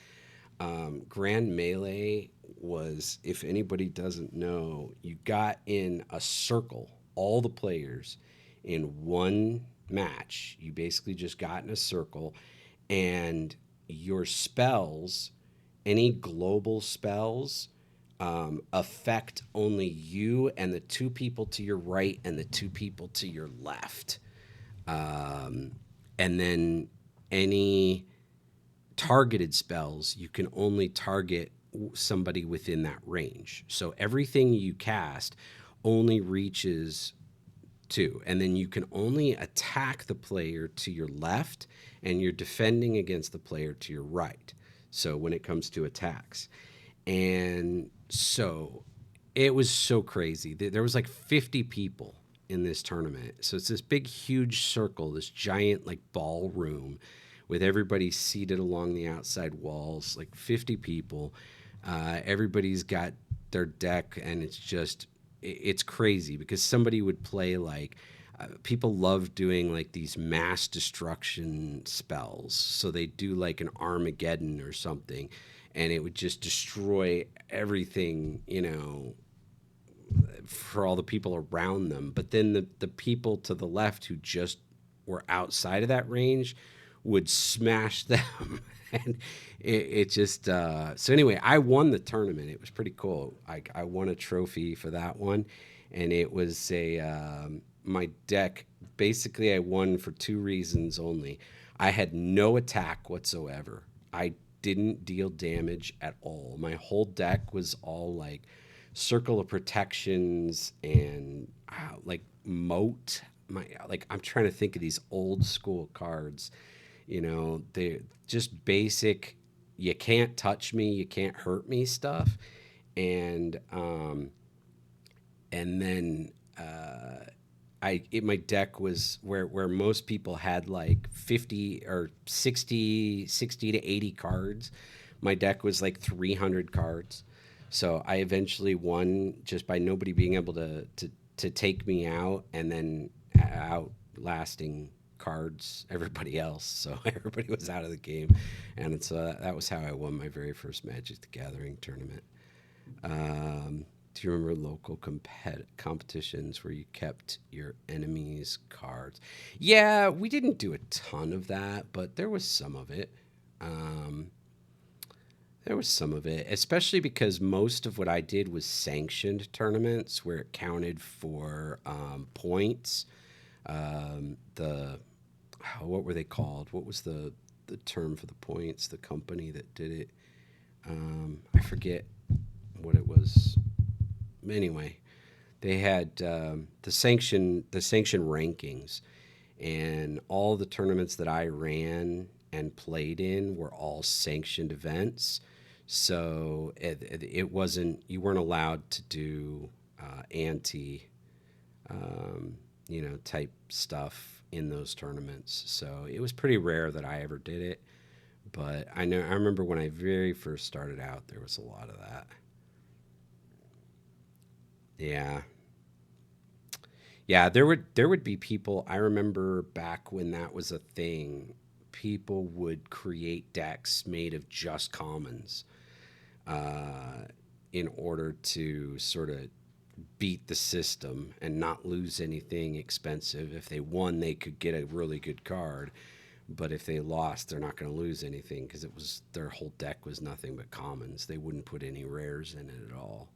Grand Melee was, if anybody doesn't know, you got in a circle, all the players in one match. You basically just got in a circle, and your spells, any global spells, affect only you and the two people to your right and the two people to your left. And then any targeted spells, you can only target somebody within that range. So everything you cast only reaches two, and then you can only attack the player to your left, and you're defending against the player to your right. So when it comes to attacks, and so it was so crazy. There was like 50 people in this tournament. So it's this big, huge circle, this giant like ballroom with everybody seated along the outside walls, like 50 people. Everybody's got their deck, and it's crazy because somebody would play like, people love doing like these mass destruction spells. So they do like an Armageddon or something, and it would just destroy everything, for all the people around them. But then the people to the left who just were outside of that range would smash them. And it just, so anyway, I won the tournament. It was pretty cool. I won a trophy for that one. And it was my deck, basically I won for two reasons only. I had no attack whatsoever. I didn't deal damage at all. My whole deck was all like circle of protections and like moat. I'm trying to think of these old school cards. They're just basic. You can't touch me, you can't hurt me stuff, and then my deck was where most people had like 50 or 60 to 80 cards. My deck was like 300 cards. So I eventually won just by nobody being able to take me out, and then outlasting cards everybody else. So everybody was out of the game, and that was how I won my very first Magic the Gathering tournament. Do you remember local competitions where you kept your enemies' cards? Yeah, we didn't do a ton of that, but there was some of it. Especially because most of what I did was sanctioned tournaments where it counted for points. What were they called? What was the term for the points? The company that did it. I forget what it was. Anyway, they had the sanction rankings, and all the tournaments that I ran and played in were all sanctioned events. So it wasn't, you weren't allowed to do anti type stuff in those tournaments. So it was pretty rare that I ever did it. But I remember when I very first started out, there was a lot of that. Yeah, yeah. There would be people. I remember back when that was a thing. People would create decks made of just commons uh, in order to sort of beat the system and not lose anything expensive. If they won, they could get a really good card. But if they lost, they're not going to lose anything because it was their whole deck was nothing but commons. They wouldn't put any rares in it at all.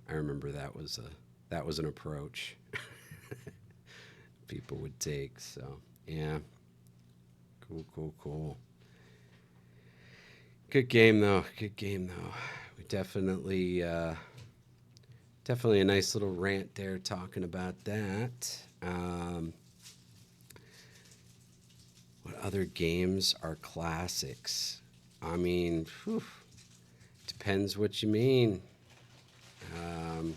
I remember that was an approach people would take. So yeah, cool, cool, cool. Good game though. Good game though. We definitely a nice little rant there talking about that. What other games are classics? I mean, whew, depends what you mean. Um,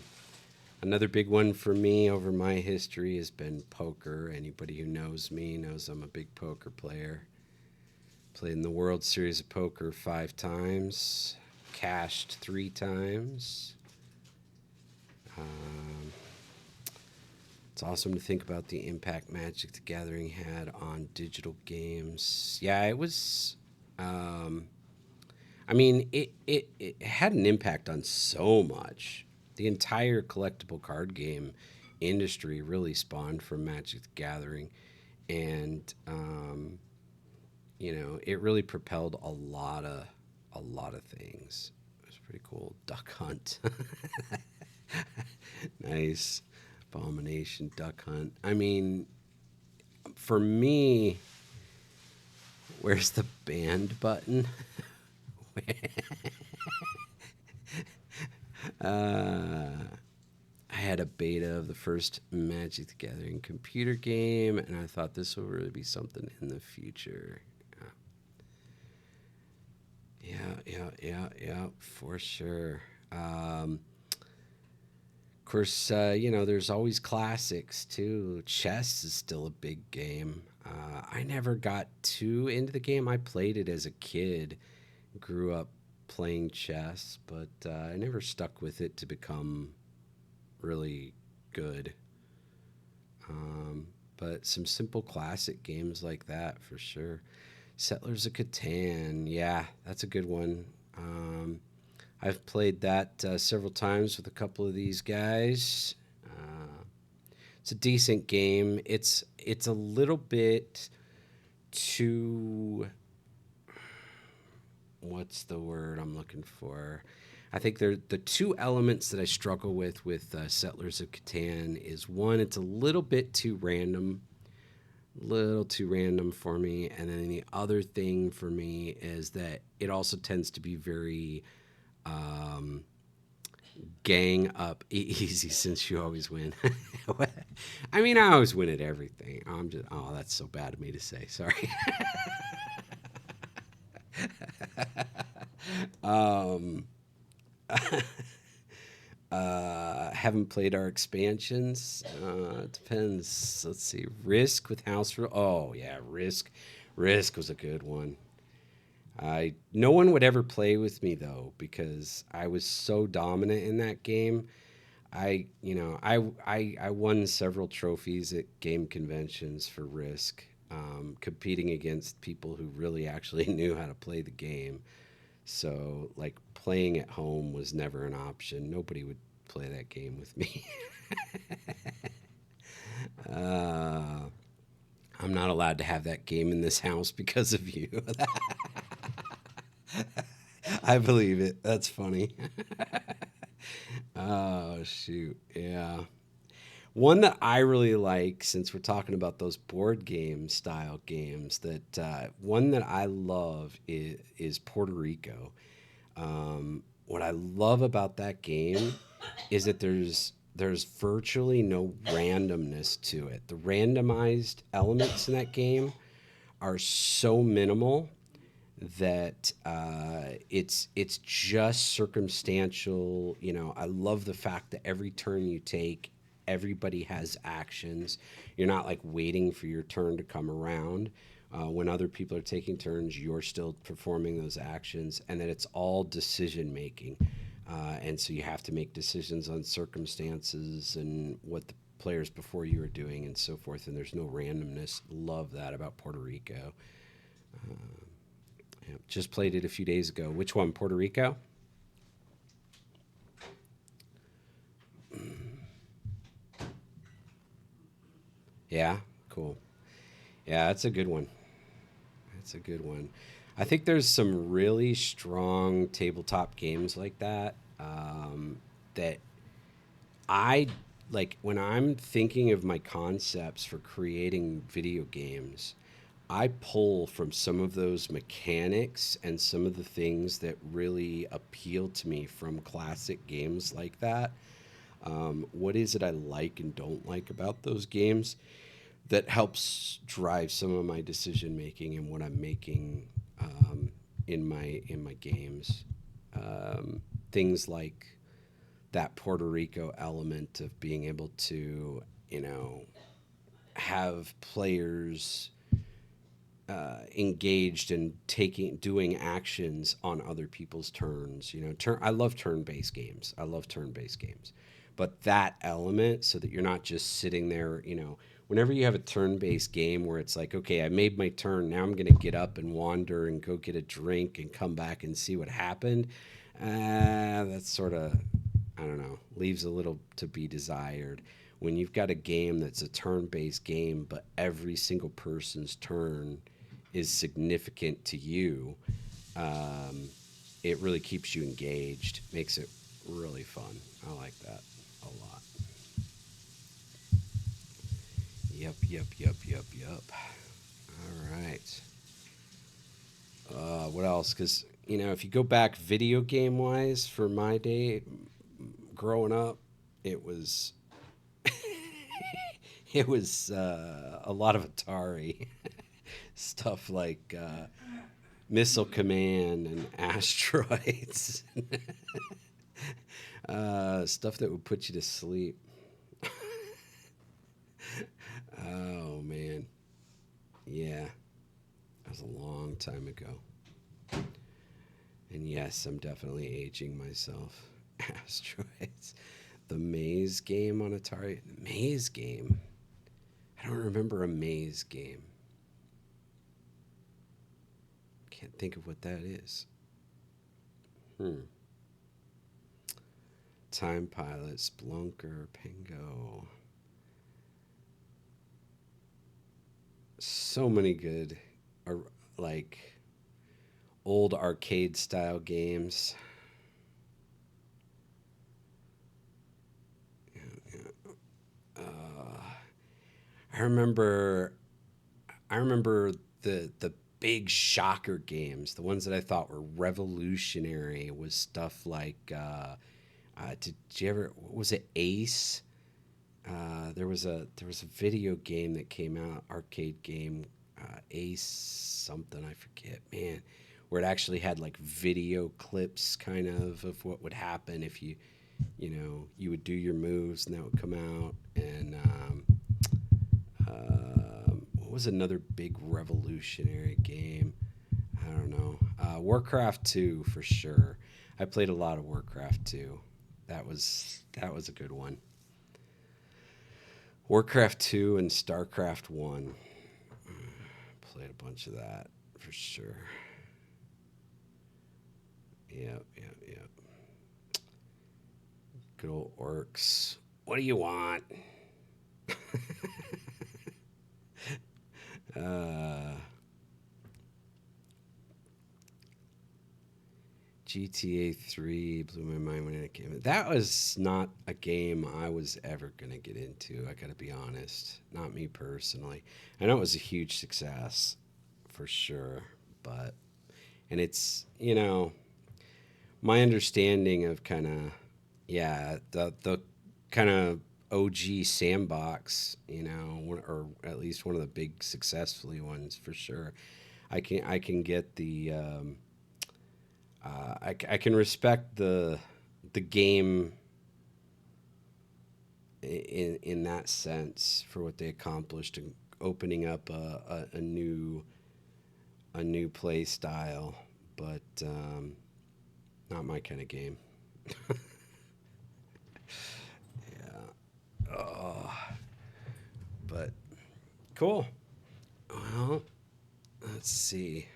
Another big one for me over my history has been poker. Anybody who knows me knows I'm a big poker player. Played in the World Series of Poker 5 times, cashed 3 times. Um, it's awesome to think about the impact Magic the Gathering had on digital games. Yeah, it was. Um, I mean, it had an impact on so much. The entire collectible card game industry really spawned from Magic the Gathering, and it really propelled a lot of things. It was pretty cool. Duck Hunt, nice. Abomination Duck Hunt. I mean, for me, where's the band button? uh, I had a beta of the first Magic the Gathering computer game, and I thought this will really be something in the future. Yeah, yeah, yeah, yeah, for sure. Of course, there's always classics too. Chess is still a big game. I never got too into the game. I played it as a kid, grew up playing chess, but I never stuck with it to become really good. Um, but some simple classic games like that for sure. Settlers of Catan, yeah, that's a good one. I've played that several times with a couple of these guys. Uh, it's a decent game. It's a little bit too, what's the word I'm looking for? I think the two elements that I struggle with Settlers of Catan is one, it's a little too random for me, and then the other thing for me is that it also tends to be very um, gang up easy since you always win. I mean, I always win at everything. I'm just, oh, that's so bad of me to say. Sorry. um, haven't played our expansions. It depends. Let's see. Risk with House Rule. Oh yeah, Risk. Risk was a good one. I No one would ever play with me though because I was so dominant in that game. I won several trophies at game conventions for Risk, competing against people who really actually knew how to play the game. So like playing at home was never an option. Nobody would play that game with me. uh, I'm not allowed to have that game in this house because of you. I believe it. That's funny. Oh shoot, yeah. One that I really like, since we're talking about those board game style games, that one that I love is Puerto Rico. What I love about that game is that there's virtually no randomness to it. The randomized elements in that game are so minimal that it's just circumstantial. You know, I love the fact that every turn you take, everybody has actions. You're not like waiting for your turn to come around. When other people are taking turns, you're still performing those actions, and that it's all decision making. And so you have to make decisions on circumstances and what the players before you are doing and so forth. And there's no randomness. Love that about Puerto Rico. Yeah, just played it a few days ago. Which one? Puerto Rico? Yeah, cool. Yeah, that's a good one. That's a good one. I think there's some really strong tabletop games like that that I like when I'm thinking of my concepts for creating video games. I pull from some of those mechanics and some of the things that really appeal to me from classic games like that. What is it I like and don't like about those games that helps drive some of my decision making and what I'm making in my games? Things like that Puerto Rico element of being able to, you know, have players engaged in doing actions on other people's turns. You know, I love turn-based games. I love turn-based games, but that element, so that you're not just sitting there. You know, whenever you have a turn-based game where it's like, okay, I made my turn. Now I'm going to get up and wander and go get a drink and come back and see what happened. That's sort of, I don't know, leaves a little to be desired. When you've got a game that's a turn-based game, but every single person's turn is significant to you, um, it really keeps you engaged, makes it really fun. I like that a lot. Yep, yep, yep, yep, yep. All right. What else? Because, you know, if you go back video game wise for my day growing up, it was it was a lot of Atari stuff like Missile Command and Asteroids, stuff that would put you to sleep. Oh man, yeah, that was a long time ago. And yes, I'm definitely aging myself. Asteroids, the Maze game on Atari. Maze game. I don't remember a Maze game. Can't think of what that is. Hmm. Time Pilot, Splunker, Pingo. So many good, like old arcade style games. Uh, I remember, I remember the big shocker games, the ones that I thought were revolutionary, was stuff like, did you ever? Was it Ace? There was a video game that came out, arcade game, Ace something, I forget, man, where it actually had like video clips kind of what would happen if you would do your moves and that would come out. And what was another big revolutionary game? I don't know. Warcraft 2 for sure. I played a lot of Warcraft 2. That was a good one. Warcraft 2 and StarCraft 1. Played a bunch of that for sure. Yep, yep, yep. Good old orcs. What do you want? uh, GTA 3 blew my mind when it came. That was not a game I was ever going to get into. I got to be honest. Not me personally. I know it was a huge success for sure, but, and it's, my understanding of kind of, yeah, the kind of OG sandbox, or at least one of the big successfully ones for sure. I can get I can respect the game in that sense for what they accomplished in opening up a new play style, but not my kind of game. Yeah. But cool. Well, let's see.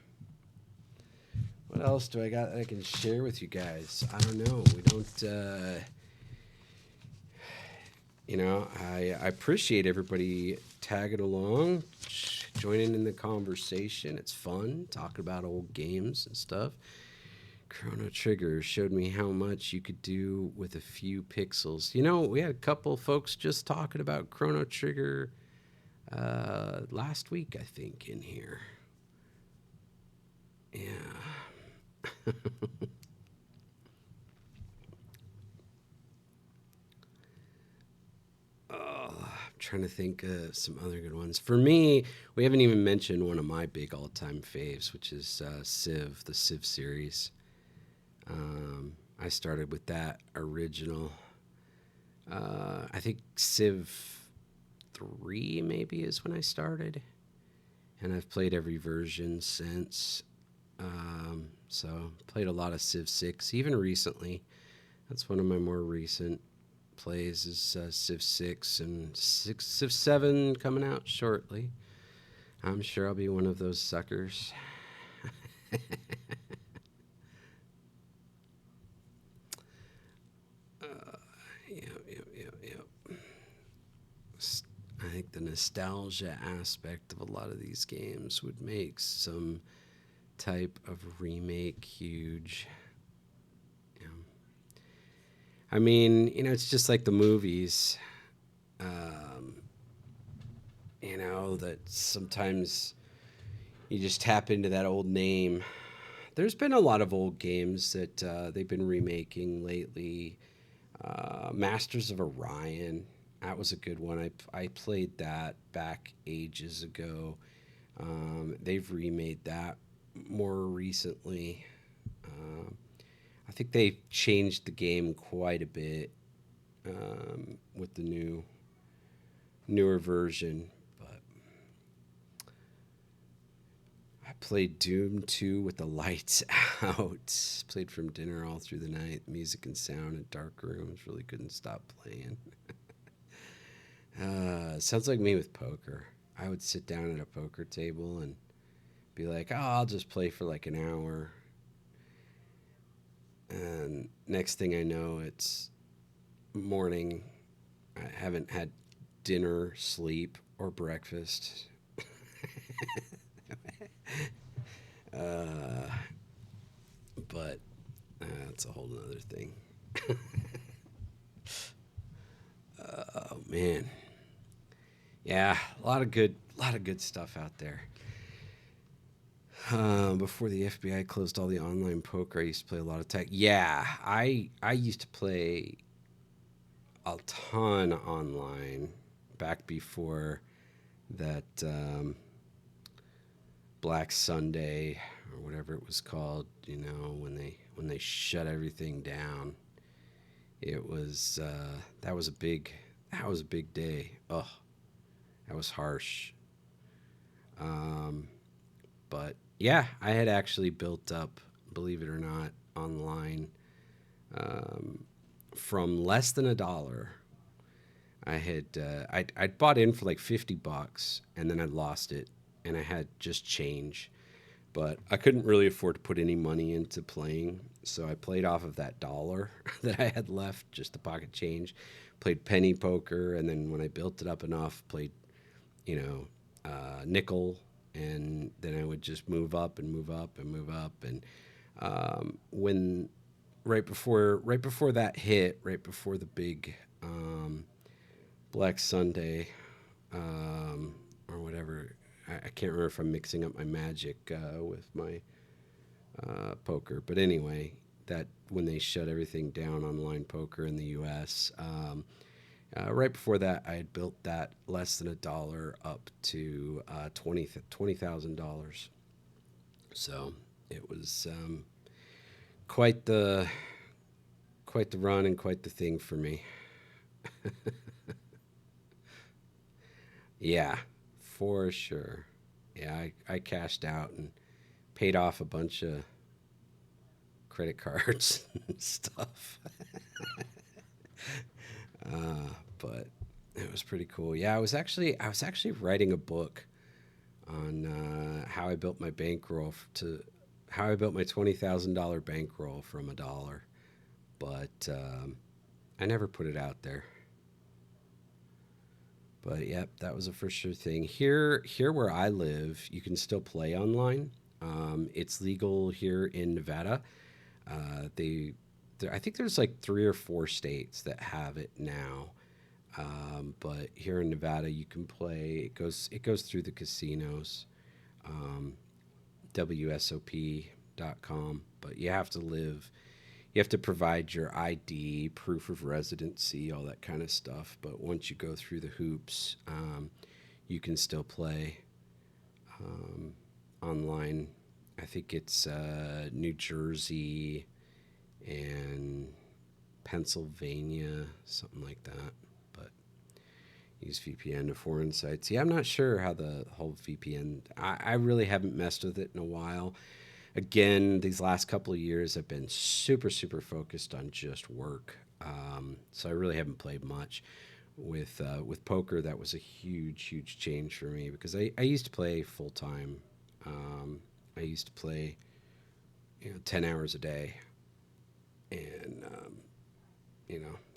What else do I got that I can share with you guys? I don't know. We don't. I appreciate everybody tagging along, joining in the conversation. It's fun talking about old games and stuff. Chrono Trigger showed me how much you could do with a few pixels. We had a couple folks just talking about Chrono Trigger last week, I think, in here. Yeah. I'm trying to think of some other good ones. For me, we haven't even mentioned one of my big all-time faves, which is Civ, the Civ series. I started with that original. I think Civ 3 maybe is when I started, and I've played every version since. So played a lot of Civ 6, even recently. That's one of my more recent plays is Civ 6 and Civ 7 coming out shortly. I'm sure I'll be one of those suckers. Yep. I think the nostalgia aspect of a lot of these games would make some type of remake huge. Yeah. I mean, it's just like the movies. That sometimes you just tap into that old name. There's been a lot of old games that they've been remaking lately. Masters of Orion, that was a good one. I played that back ages ago. They've remade that more recently. I think they've changed the game quite a bit with the newer version. But I played Doom 2 with the lights out. Played from dinner all through the night. Music and sound in dark rooms. Really couldn't stop playing. Sounds like me with poker. I would sit down at a poker table and be like, oh, I'll just play for like an hour. And next thing I know, it's morning. I haven't had dinner, sleep, or breakfast. uh, but that's a whole other thing. Oh man, yeah, a lot of good stuff out there. Before the FBI closed all the online poker, I used to play a lot of tech. Yeah, I used to play a ton online back before that Black Sunday or whatever it was called. When they shut everything down. It was that was a big day. Oh, that was harsh. But yeah, I had actually built up, believe it or not, online from less than $1. I'd bought in for like $50, and then I'd lost it, and I had just change, but I couldn't really afford to put any money into playing, so I played off of that dollar that I had left, just the pocket change. Played penny poker, and then when I built it up enough, played, nickel, and then I would just move up and move up and move up, and when right before that hit, right before the big Black Sunday, or whatever. I can't remember if I'm mixing up my magic with my poker, but anyway, that when they shut everything down online poker in the U.S. Right before that, I had built that less than $1 up to $20,000. So it was quite the run and quite the thing for me. Yeah, for sure. Yeah, I cashed out and paid off a bunch of credit cards and stuff. But it was pretty cool. Yeah, I was actually writing a book on how I built my bankroll to how I built my $20,000 bankroll from $1, but I never put it out there. But yep, that was a for sure thing. Here where I live, you can still play online. It's legal here in Nevada. I think there's like 3 or 4 states that have it now. But here in Nevada, you can play. It goes through the casinos, um, WSOP.com. But you have to provide your ID, proof of residency, all that kind of stuff. But once you go through the hoops, you can still play online. I think it's New Jersey and Pennsylvania, something like that. But use VPN to foreign sites. Yeah, I'm not sure how the whole VPN. I really haven't messed with it in a while. Again, these last couple of years, I've been super, super focused on just work. So I really haven't played much with poker. That was a huge, huge change for me because I used to play full time. I used to play 10 hours a day, and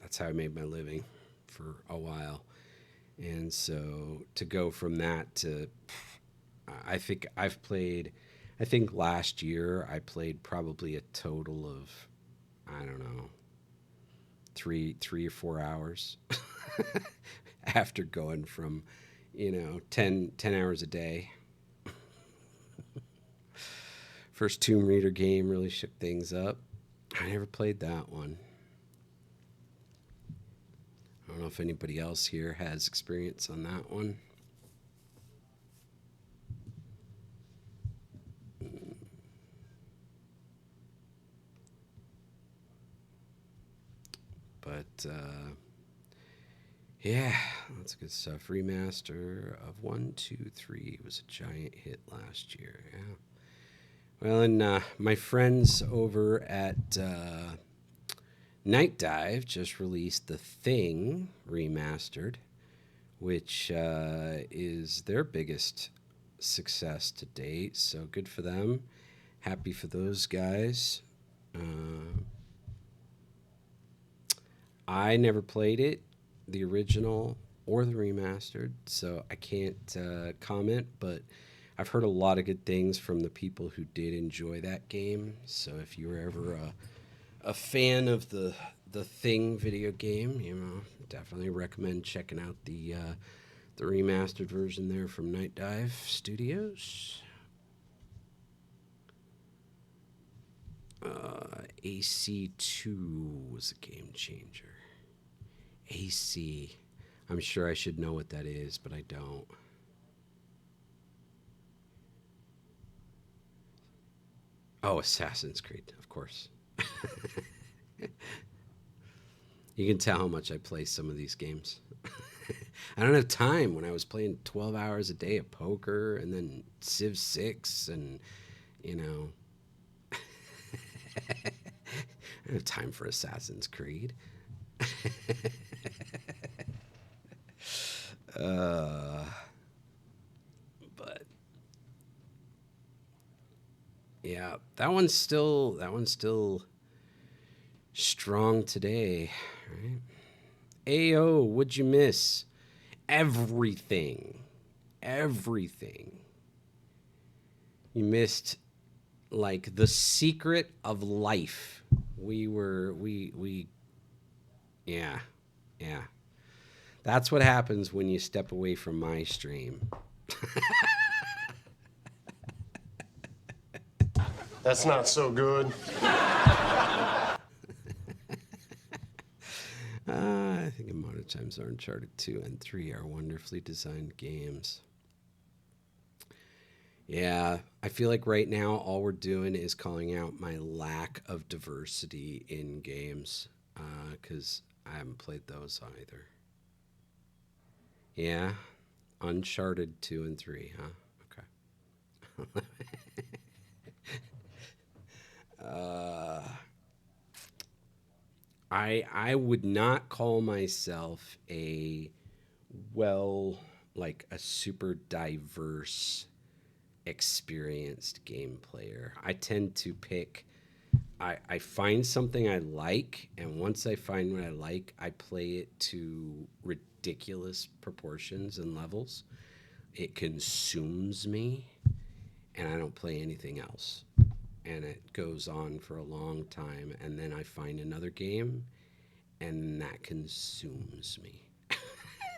that's how I made my living for a while. And so to go from that to, I think I've played. I think last year I played probably a total of, I don't know, 3 or 4 hours after going from, 10 hours a day. First Tomb Raider game really shook things up. I never played that one. I don't know if anybody else here has experience on that one. But yeah, that's good stuff. Remaster of 1, 2, 3 was a giant hit last year. Yeah. Well, and my friends over at Night Dive just released The Thing remastered, which is their biggest success to date. So good for them. Happy for those guys. I never played it, the original or the remastered, so I can't comment, but I've heard a lot of good things from the people who did enjoy that game. So if you were ever a fan of the Thing video game, definitely recommend checking out the remastered version there from Night Dive Studios. AC2 was a game changer. AC. I'm sure I should know what that is, but I don't. Oh, Assassin's Creed, of course. You can tell how much I play some of these games. I don't have time when I was playing 12 hours a day of poker and then Civ 6 and, I don't have time for Assassin's Creed. But yeah, that one's still strong today, right? Ayo, what'd you miss? Everything. Everything. You missed like the secret of life. Yeah. Yeah. That's what happens when you step away from my stream. That's not so good. I think in modern times, our Uncharted 2 and 3 are wonderfully designed games. Yeah, I feel like right now all we're doing is calling out my lack of diversity in games because I haven't played those either. Yeah, Uncharted 2 and 3, huh? Okay. Uh, I would not call myself a well like a super diverse experienced game player. I tend to pick I find something I like, and once I find what I like, I play it to ridiculous proportions and levels. It consumes me, and I don't play anything else. And it goes on for a long time, and then I find another game, and that consumes me.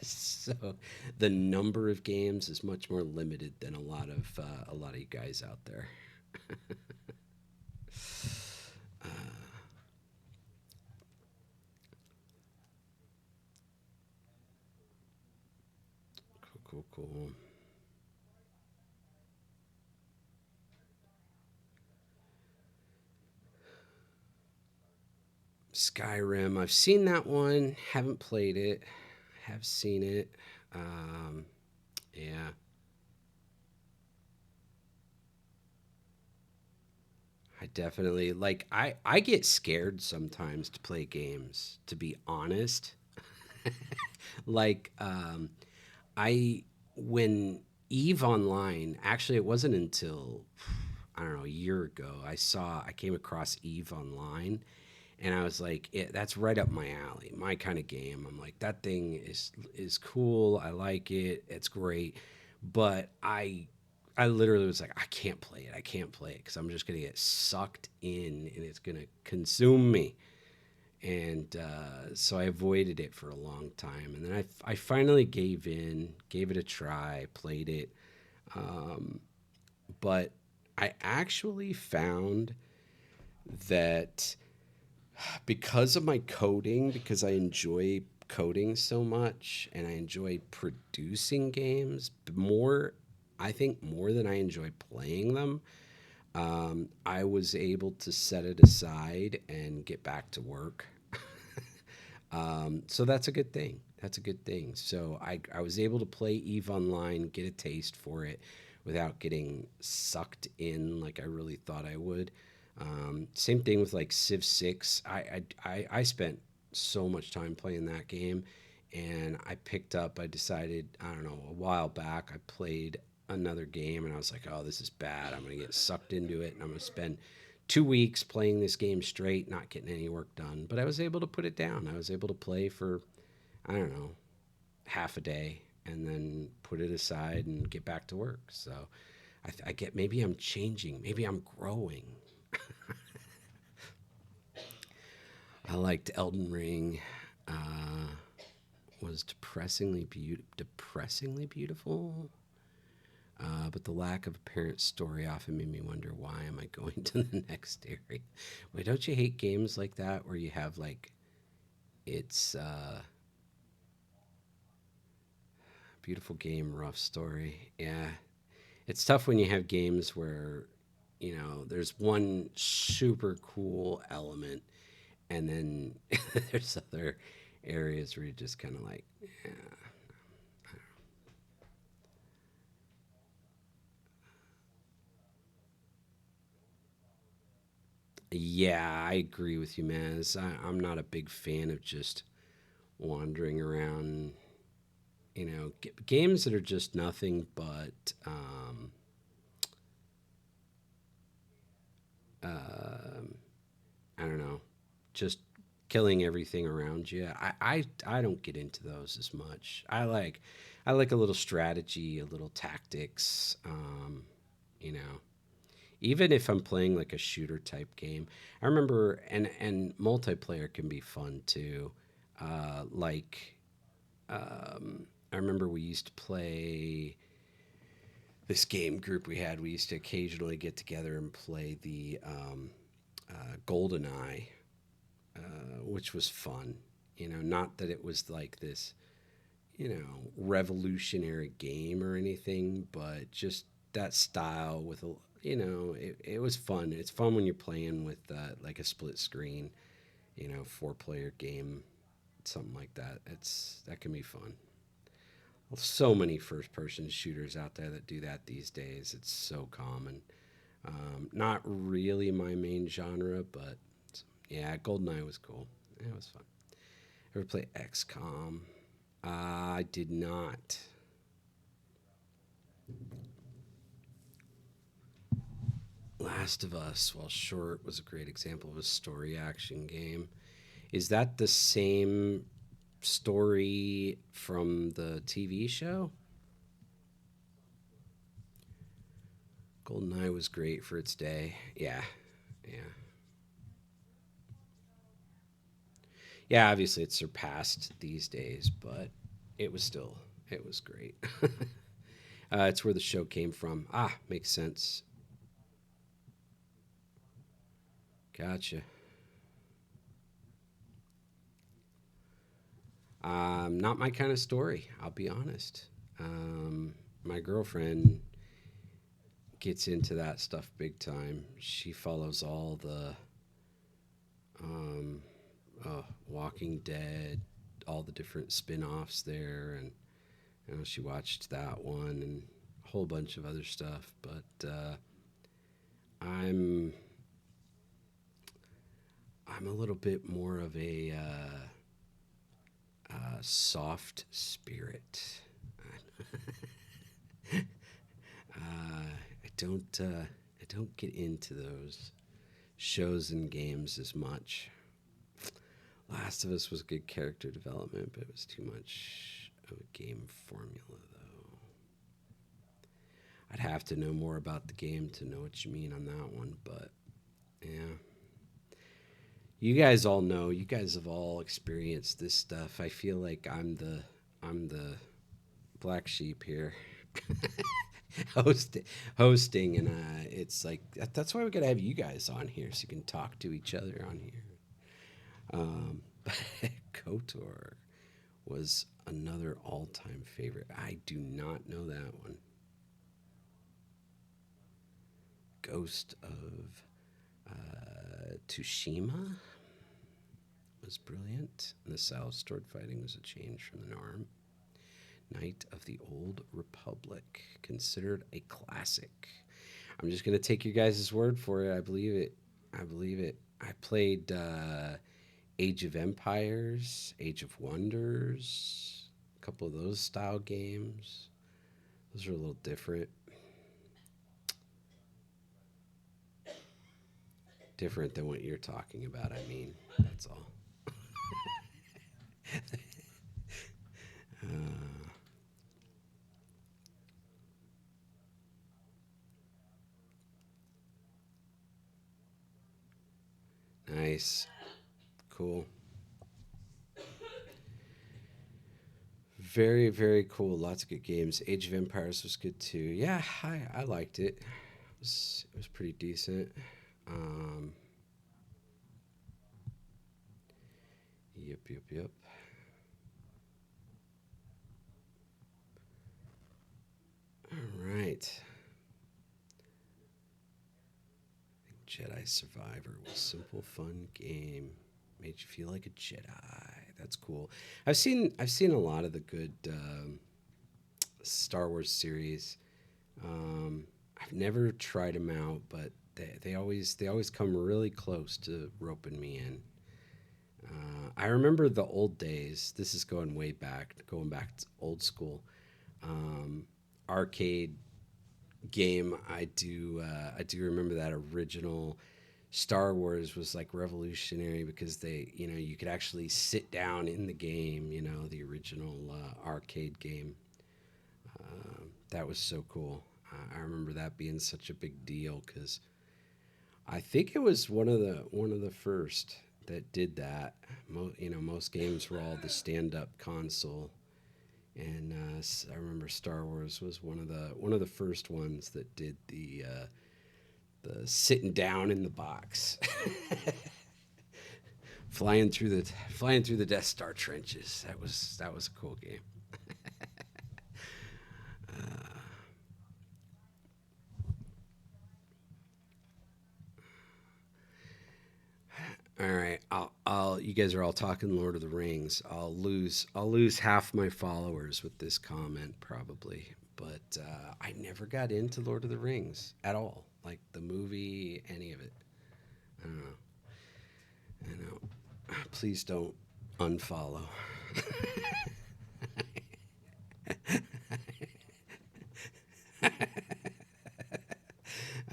So the number of games is much more limited than a lot of you guys out there. Cool, cool, cool. Skyrim. I've seen that one. Haven't played it. Have seen it. Um, yeah, I definitely like. I get scared sometimes to play games. To be honest, like I when Eve Online. Actually, it wasn't until I don't know a year ago. I came across Eve Online, and I was like, "That's right up my alley, my kind of game." I'm like, "That thing is cool. I like it. It's great," but I literally was like, "I can't play it. I can't play it because I'm just gonna get sucked in, and it's gonna consume me." And so I avoided it for a long time, and then I finally gave in, gave it a try, played it, um, but I actually found that because of my coding, because I enjoy coding so much and I enjoy producing games more, I think more than I enjoy playing them, I was able to set it aside and get back to work. So that's a good thing. That's a good thing. So I was able to play Eve Online, get a taste for it without getting sucked in like I really thought I would. Same thing with like Civ 6. I spent so much time playing that game, and I decided, I don't know, a while back, I played another game and I was like, oh, this is bad. I'm going to get sucked into it and I'm going to spend 2 weeks playing this game straight, not getting any work done. But I was able to put it down. I was able to play for, I don't know, half a day and then put it aside and get back to work. So I get maybe I'm changing, maybe I'm growing. I liked Elden Ring. Uh, was depressingly beautiful. But the lack of apparent story often made me wonder why am I going to the next area? Wait, don't you hate games like that where you have like it's beautiful game, rough story? Yeah, it's tough when you have games where there's one super cool element and then there's other areas where you're just kind of like, yeah. Yeah, I agree with you, man. I'm not a big fan of just wandering around, games that are just nothing but, um I don't know, just killing everything around you. I don't get into those as much. I like a little strategy, a little tactics. You know, even if I'm playing like a shooter type game, I remember and multiplayer can be fun too. Like I remember we used to play this game group we had. We used to occasionally get together and play the GoldenEye, which was fun. Not that it was like this, revolutionary game or anything, but just that style with it was fun. It's fun when you're playing with like a split screen, 4-player game, something like that. That can be fun. So many first person shooters out there that do that these days. It's so common. Not really my main genre, but yeah, GoldenEye was cool. It was fun. Ever play XCOM? I did not. Last of Us, while short, was a great example of a story action game. Is that the same story from the TV show? GoldenEye was great for its day. Yeah, yeah. Yeah, obviously it's surpassed these days, but it was great. It's where the show came from. Ah, makes sense. Gotcha. Not my kind of story, I'll be honest. My girlfriend gets into that stuff big time. She follows all the um, Walking Dead, all the different spin offs there, and she watched that one and a whole bunch of other stuff. But I'm I'm a little bit more of a soft spirit. I don't get into those shows and games as much. Last of Us was good character development, but it was too much of a game formula, though. I'd have to know more about the game to know what you mean on that one, but yeah. You guys all know. You guys have all experienced this stuff. I feel like I'm the black sheep here. Host, hosting, and it's like that's why we gotta have you guys on here so you can talk to each other on here. Um, Kotor was another all-time favorite. I do not know that one. Ghost of Tsushima was brilliant. And the South sword fighting was a change from the norm. Knight of the Old Republic, considered a classic. I'm just gonna take your guys' word for it. I believe it. I believe it. I played Age of Empires, Age of Wonders, a couple of those style games. Those are a little different. Different than what you're talking about, I mean. That's all. Uh, nice. Cool. Very, very cool. Lots of good games. Age of Empires was good too. Yeah, I liked it. It was pretty decent. Um, yep, yep, yep. All right. Jedi Survivor was simple, fun game. Made you feel like a Jedi. That's cool. I've seen a lot of the good Star Wars series. I've never tried them out, but they always come really close to roping me in. I remember the old days. This is going back to old school arcade game. I do remember that original Star Wars was like revolutionary because you could actually sit down in the game. The original arcade game. That was so cool. I remember that being such a big deal because I think it was one of the first that did that. Most games were all the stand-up console, and I remember Star Wars was one of the first ones that did the sitting down in the box flying through the Death Star trenches. That was a cool game. All right, I'll. You guys are all talking Lord of the Rings. I'll lose half my followers with this comment probably, but I never got into Lord of the Rings at all, like the movie, any of it. I don't know. I know. Please don't unfollow.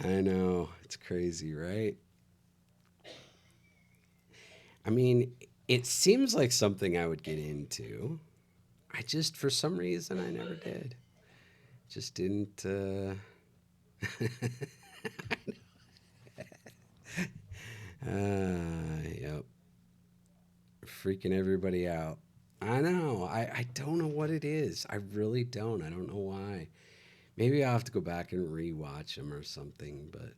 I know, it's crazy, right? I mean, it seems like something I would get into. I just, for some reason, I never did. Just didn't. Yep. Freaking everybody out. I know. I don't know what it is. I really don't. I don't know why. Maybe I'll have to go back and rewatch them or something, but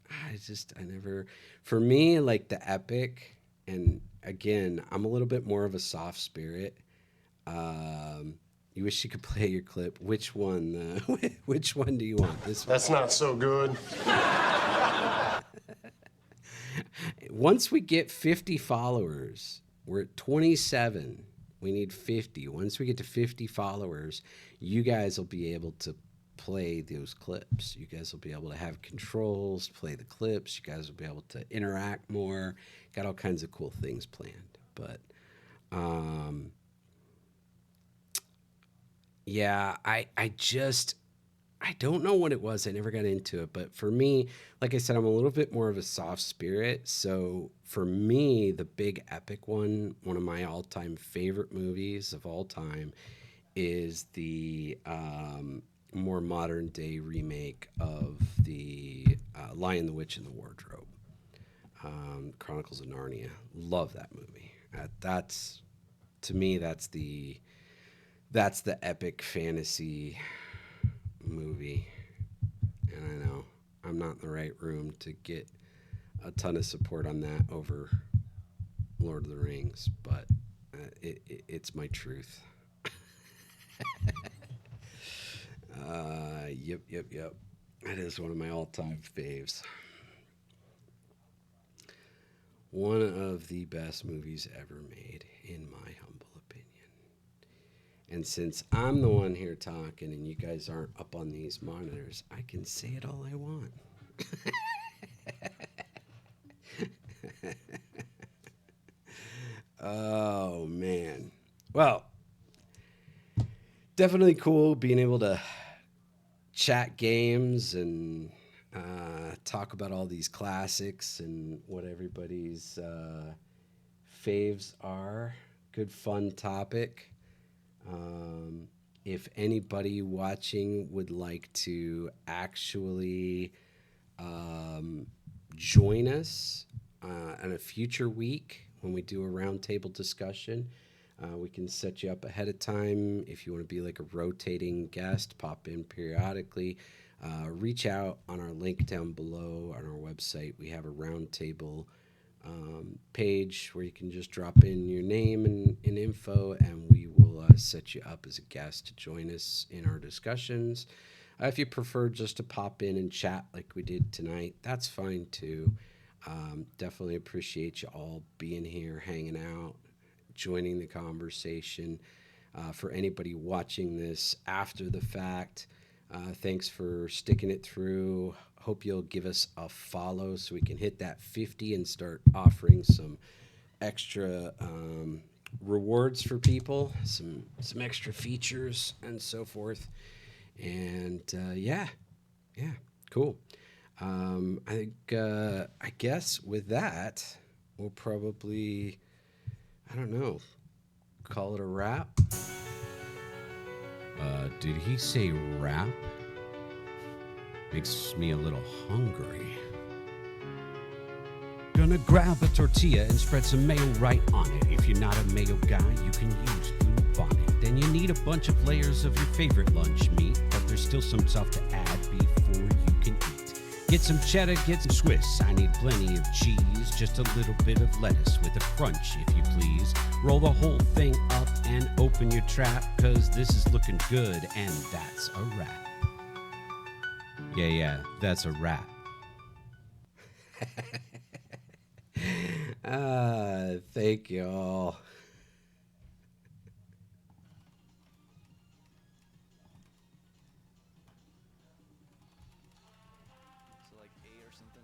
I never, for me, like the epic, and again, I'm a little bit more of a soft spirit. You wish you could play your clip. Which one? Which one do you want? This one? That's not so good. Once we get 50 followers, we're at 27. We need 50. Once we get to 50 followers, you guys will be able to play those clips. You guys will be able to have controls, play the clips. You guys will be able to interact more. Got all kinds of cool things planned. But yeah, I don't know what it was. I never got into it. But for me, like I said, I'm a little bit more of a soft spirit. So for me, the big epic one of my all-time favorite movies of all time, is the more modern day remake of the Lion, the Witch, and the Wardrobe, Chronicles of Narnia. Love that movie. That's, to me, that's the epic fantasy movie. And I know I'm not in the right room to get a ton of support on that over Lord of the Rings, but it's my truth. Yep. That is one of my all-time faves. One of the best movies ever made, in my humble opinion. And since I'm the one here talking and you guys aren't up on these monitors, I can say it all I want. Oh, man. Well, definitely cool being able to chat games and talk about all these classics and what everybody's faves are. Good, fun topic. If anybody watching would like to actually join us on a future week when we do a roundtable discussion, we can set you up ahead of time. If you want to be like a rotating guest, pop in periodically. Reach out on our link down below on our website. We have a roundtable page where you can just drop in your name and info, and we will set you up as a guest to join us in our discussions. If you prefer just to pop in and chat like we did tonight, that's fine too. Definitely appreciate you all being here, hanging out, joining the conversation. For anybody watching this after the fact, thanks for sticking it through. Hope you'll give us a follow so we can hit that 50 and start offering some extra rewards for people, some extra features and so forth. And yeah, cool. I guess with that, we'll probably, I don't know, call it a wrap. Did he say wrap? Makes me a little hungry. Gonna grab a tortilla and spread some mayo right on it. If you're not a mayo guy, you can use Blue Bonnet. Then you need a bunch of layers of your favorite lunch meat, but there's still some stuff to add before you can eat. Get some cheddar, get some Swiss. I need plenty of cheese, just a little bit of lettuce with a crunch, if you please. Roll the whole thing up and open your trap, 'cause this is looking good, and that's a wrap. Yeah, that's a wrap. Thank you all. So like A or something.